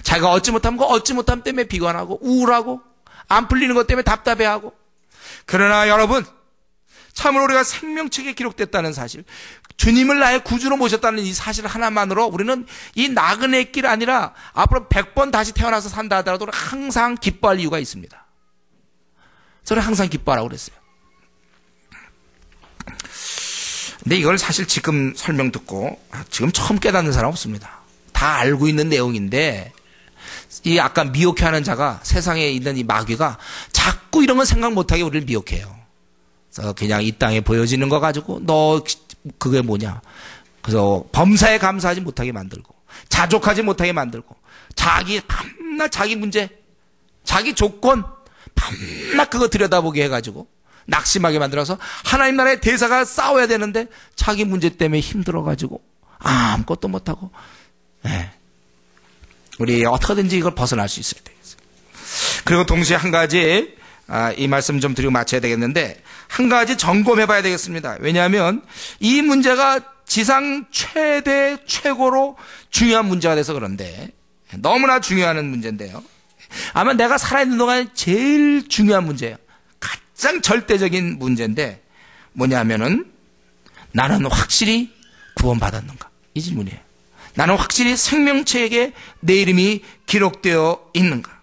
자기가 얻지 못하면 그 얻지 못함 때문에 비관하고, 우울하고, 안 풀리는 것 때문에 답답해하고. 그러나 여러분, 참으로 우리가 생명책에 기록됐다는 사실, 주님을 나의 구주로 모셨다는 이 사실 하나만으로 우리는 이 나그네 길 아니라 앞으로 100번 다시 태어나서 산다 하더라도 항상 기뻐할 이유가 있습니다. 저는 항상 기뻐하라고 그랬어요. 근데 이걸 사실 지금 설명 듣고 지금 처음 깨닫는 사람 없습니다. 다 알고 있는 내용인데 이 아까 미혹해하는 자가 세상에 있는 이 마귀가 자꾸 이런 건 생각 못하게 우리를 미혹해요. 그래서 그냥 이 땅에 보여지는 거 가지고 너 그게 뭐냐. 그래서 범사에 감사하지 못하게 만들고 자족하지 못하게 만들고 밤낮 자기 문제 자기 조건 밤낮 그거 들여다보게 해가지고 낙심하게 만들어서 하나님 나라의 대사가 싸워야 되는데 자기 문제 때문에 힘들어가지고 아무것도 못하고. 네. 우리 어떻게든지 이걸 벗어날 수 있어야 되겠어요. 그리고 동시에 한 가지 이 말씀 좀 드리고 마쳐야 되겠는데 한 가지 점검해 봐야 되겠습니다. 왜냐하면 이 문제가 지상 최고로 중요한 문제가 돼서 그런데 너무나 중요한 문제인데요. 아마 내가 살아있는 동안 제일 중요한 문제예요. 가장 절대적인 문제인데 뭐냐면은 나는 확실히 구원받았는가? 이 질문이에요. 나는 확실히 생명책에 내 이름이 기록되어 있는가?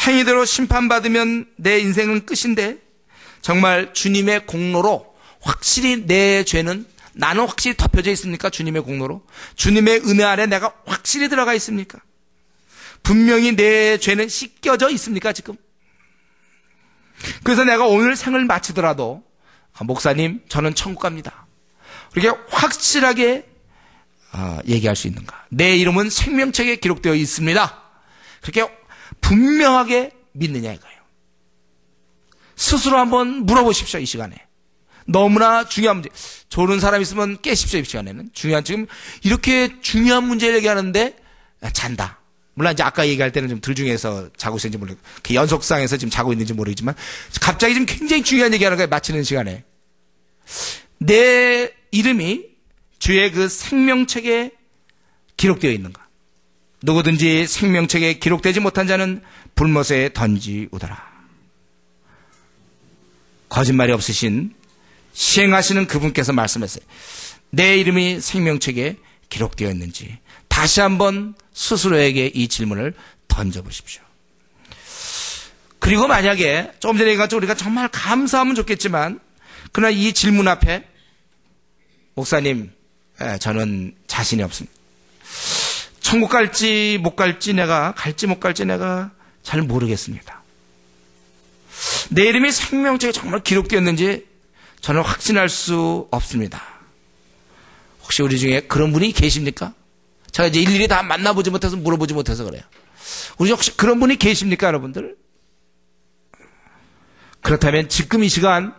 행위대로 심판받으면 내 인생은 끝인데 정말 주님의 공로로 확실히 내 죄는 나는 확실히 덮여져 있습니까? 주님의 공로로? 주님의 은혜 안에 내가 확실히 들어가 있습니까? 분명히 내 죄는 씻겨져 있습니까? 지금? 그래서 내가 오늘 생을 마치더라도 목사님 저는 천국 갑니다. 이렇게 확실하게 얘기할 수 있는가? 내 이름은 생명책에 기록되어 있습니다. 그렇게 분명하게 믿느냐 이거예요. 스스로 한번 물어보십시오. 이 시간에. 너무나 중요한 문제. 좋은 사람 있으면 깨십시오. 이 시간에는. 지금 이렇게 중요한 문제를 얘기하는데 잔다. 물론 이제 아까 얘기할 때는 좀 들중에서 자고 있는지 모르겠고 그 연속상에서 지금 자고 있는지 모르겠지만 갑자기 지금 굉장히 중요한 얘기하는 거예요. 마치는 시간에. 내 이름이 주의 그 생명책에 기록되어 있는가? 누구든지 생명책에 기록되지 못한 자는 불못에 던지우더라. 거짓말이 없으신 시행하시는 그분께서 말씀했어요. 내 이름이 생명책에 기록되어 있는지 다시 한번 스스로에게 이 질문을 던져보십시오. 그리고 만약에 조금 전에 얘기한 것처럼 우리가 정말 감사하면 좋겠지만 그러나 이 질문 앞에 목사님 저는 자신이 없습니다. 천국 갈지 못 갈지 내가 잘 모르겠습니다. 내 이름이 생명책에 정말 기록되었는지 저는 확신할 수 없습니다. 혹시 우리 중에 그런 분이 계십니까? 제가 이제 일일이 다 만나보지 못해서 물어보지 못해서 그래요. 우리 혹시 그런 분이 계십니까, 여러분들? 그렇다면 지금 이 시간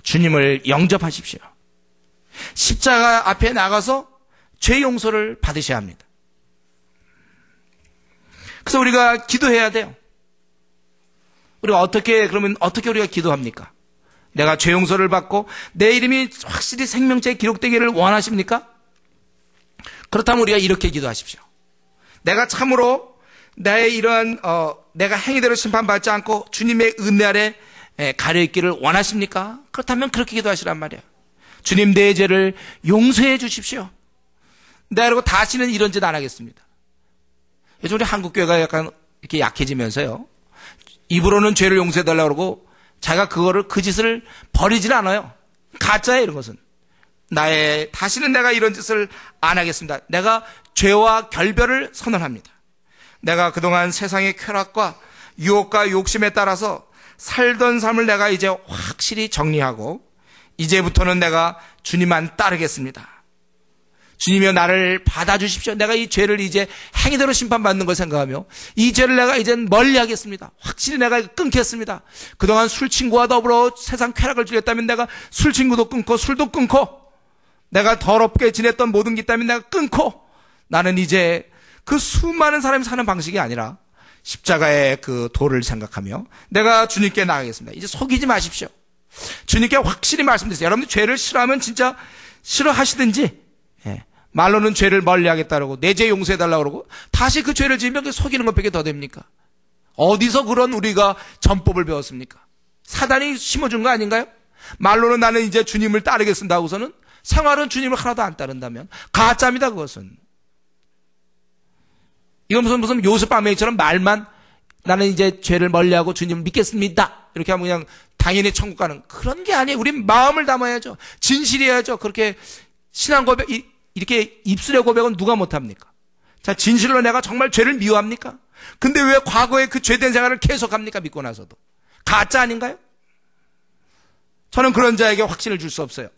주님을 영접하십시오. 십자가 앞에 나가서 죄 용서를 받으셔야 합니다. 그래서 우리가 기도해야 돼요. 그러면 어떻게 우리가 기도합니까? 내가 죄 용서를 받고 내 이름이 확실히 생명책에 기록되기를 원하십니까? 그렇다면 우리가 이렇게 기도하십시오. 내가 참으로 나의 이러한 내가 행위대로 심판받지 않고 주님의 은혜 아래 가려있기를 원하십니까? 그렇다면 그렇게 기도하시란 말이에요. 주님, 내 죄를 용서해 주십시오. 내가 그리고 다시는 이런 짓 안 하겠습니다. 요즘 우리 한국교회가 약간 이렇게 약해지면서요, 입으로는 죄를 용서해 달라고 그러고 자기가 그 짓을 버리질 않아요. 가짜예요, 이런 것은. 다시는 내가 이런 짓을 안 하겠습니다. 내가 죄와 결별을 선언합니다. 내가 그동안 세상의 쾌락과 유혹과 욕심에 따라서 살던 삶을 내가 이제 확실히 정리하고, 이제부터는 내가 주님만 따르겠습니다. 주님이여 나를 받아주십시오. 내가 이 죄를 이제 행위대로 심판받는 걸 생각하며 이 죄를 내가 이제 멀리하겠습니다. 확실히 내가 끊겠습니다. 그동안 술친구와 더불어 세상 쾌락을 즐겼다면 내가 술친구도 끊고 술도 끊고, 내가 더럽게 지냈던 모든 게 있다면 내가 끊고, 나는 이제 그 수많은 사람이 사는 방식이 아니라 십자가의 그 도를 생각하며 내가 주님께 나가겠습니다. 이제 속이지 마십시오. 주님께 확실히 말씀드리세요. 여러분들 죄를 싫어하면 진짜 싫어하시든지, 말로는 죄를 멀리하겠다고 내 죄 용서해달라고 그러고 다시 그 죄를 지으면 그 속이는 것밖에 더 됩니까? 어디서 그런 우리가 전법을 배웠습니까? 사단이 심어준 거 아닌가요? 말로는 나는 이제 주님을 따르겠습니다 하고서는 생활은 주님을 하나도 안 따른다면 가짜입니다. 그것은. 이건 무슨 요셉 아메이처럼 말만 나는 이제 죄를 멀리하고 주님을 믿겠습니다 이렇게 하면 그냥 당연히 천국 가는 그런 게 아니에요. 우린 마음을 담아야죠. 진실해야죠. 그렇게 신앙 고백, 이렇게 입술의 고백은 누가 못합니까? 자, 진실로 내가 정말 죄를 미워합니까? 근데 왜 과거에 그 죄된 생활을 계속합니까? 믿고 나서도. 가짜 아닌가요? 저는 그런 자에게 확신을 줄 수 없어요.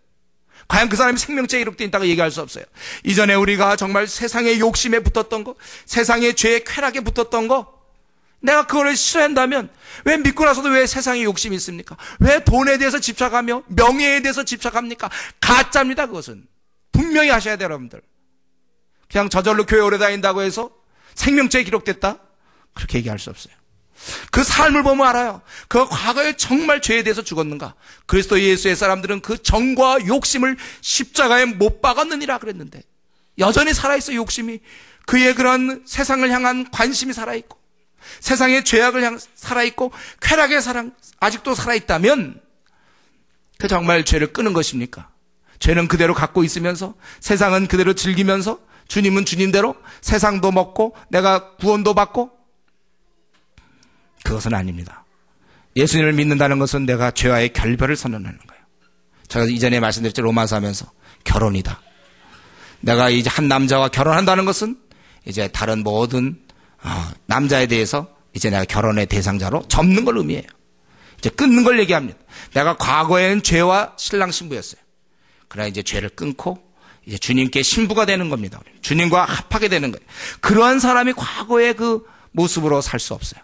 과연 그 사람이 생명체에 기록되어 있다고 얘기할 수 없어요. 이전에 우리가 정말 세상의 욕심에 붙었던 거, 세상의 죄의 쾌락에 붙었던 거, 내가 그거를 싫어한다면 왜 믿고 나서도 왜 세상에 욕심이 있습니까? 왜 돈에 대해서 집착하며 명예에 대해서 집착합니까? 가짜입니다. 그것은. 분명히 하셔야 돼요, 여러분들. 그냥 저절로 교회 오래 다닌다고 해서 생명체에 기록됐다? 그렇게 얘기할 수 없어요. 그 삶을 보면 알아요. 그 과거에 정말 죄에 대해서 죽었는가? 그리스도 예수의 사람들은 그 정과 욕심을 십자가에 못 박았느니라 그랬는데 여전히 살아있어. 욕심이. 그의 그런 세상을 향한 관심이 살아있고 세상의 죄악을 향해 살아있고 쾌락의 사랑 아직도 살아있다면 그 정말 죄를 끄는 것입니까? 죄는 그대로 갖고 있으면서 세상은 그대로 즐기면서 주님은 주님대로 세상도 먹고 내가 구원도 받고, 그것은 아닙니다. 예수님을 믿는다는 것은 내가 죄와의 결별을 선언하는 거예요. 제가 이전에 말씀드렸죠. 로마서 하면서 결혼이다. 내가 이제 한 남자와 결혼한다는 것은 이제 다른 모든 남자에 대해서 이제 내가 결혼의 대상자로 접는 걸 의미해요. 이제 끊는 걸 얘기합니다. 내가 과거에는 죄와 신랑 신부였어요. 그러나 이제 죄를 끊고 이제 주님께 신부가 되는 겁니다. 주님과 합하게 되는 거예요. 그러한 사람이 과거의 그 모습으로 살 수 없어요.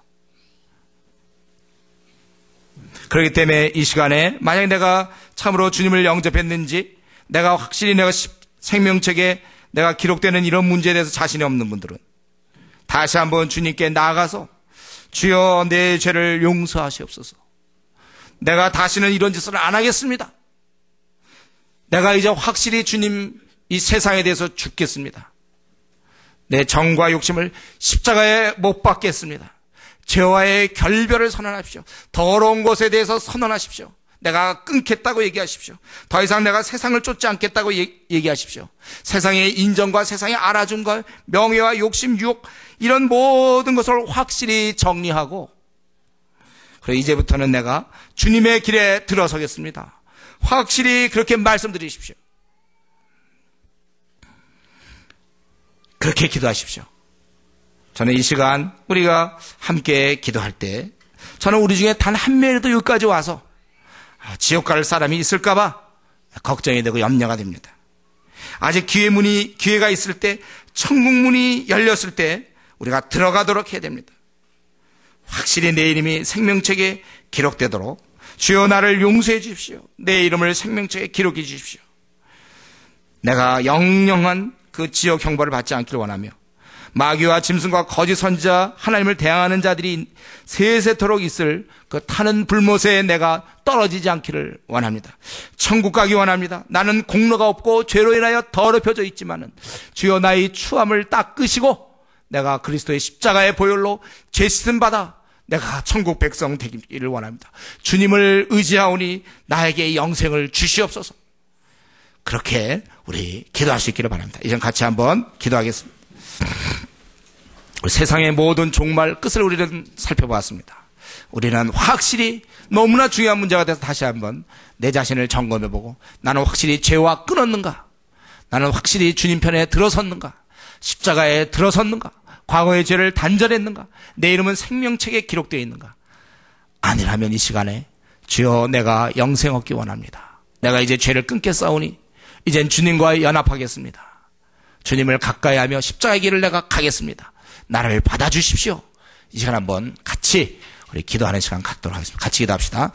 그렇기 때문에 이 시간에 만약 내가 참으로 주님을 영접했는지, 내가 확실히 내가 생명책에 내가 기록되는 이런 문제에 대해서 자신이 없는 분들은 다시 한번 주님께 나아가서 주여 내 죄를 용서하시옵소서. 내가 다시는 이런 짓을 안 하겠습니다. 내가 이제 확실히 주님 이 세상에 대해서 죽겠습니다. 내 정과 욕심을 십자가에 못 박겠습니다. 죄와의 결별을 선언하십시오. 더러운 것에 대해서 선언하십시오. 내가 끊겠다고 얘기하십시오. 더 이상 내가 세상을 쫓지 않겠다고 얘기하십시오. 세상의 인정과 세상의 알아준 것, 명예와 욕심, 유혹 이런 모든 것을 확실히 정리하고, 그래 이제부터는 내가 주님의 길에 들어서겠습니다. 확실히 그렇게 말씀드리십시오. 그렇게 기도하십시오. 저는 이 시간 우리가 함께 기도할 때 저는 우리 중에 단 한 명이라도 여기까지 와서 지옥 갈 사람이 있을까봐 걱정이 되고 염려가 됩니다. 아직 기회가 있을 때, 천국 문이 열렸을 때 우리가 들어가도록 해야 됩니다. 확실히 내 이름이 생명책에 기록되도록 주여 나를 용서해 주십시오. 내 이름을 생명책에 기록해 주십시오. 내가 영영한 그 지옥 형벌을 받지 않기를 원하며 마귀와 짐승과 거짓 선지자 하나님을 대항하는 자들이 세세토록 있을 그 타는 불못에 내가 떨어지지 않기를 원합니다. 천국 가기 원합니다. 나는 공로가 없고 죄로 인하여 더럽혀져 있지만은 주여 나의 추함을 닦으시고 내가 그리스도의 십자가의 보혈로 죄 씻음 받아 내가 천국 백성 되기를 원합니다. 주님을 의지하오니 나에게 영생을 주시옵소서. 그렇게 우리 기도할 수 있기를 바랍니다. 이제 같이 한번 기도하겠습니다. 세상의 모든 종말 끝을 우리는 살펴보았습니다. 우리는 확실히 너무나 중요한 문제가 돼서 다시 한번 내 자신을 점검해보고 나는 확실히 죄와 끊었는가? 나는 확실히 주님 편에 들어섰는가? 십자가에 들어섰는가? 과거의 죄를 단절했는가? 내 이름은 생명책에 기록되어 있는가? 아니라면 이 시간에 주여 내가 영생 얻기 원합니다. 내가 이제 죄를 끊겠사오니 이젠 주님과 연합하겠습니다. 주님을 가까이 하며 십자가의 길을 내가 가겠습니다. 나를 받아주십시오. 이 시간 한번 같이 우리 기도하는 시간 갖도록 하겠습니다. 같이 기도합시다.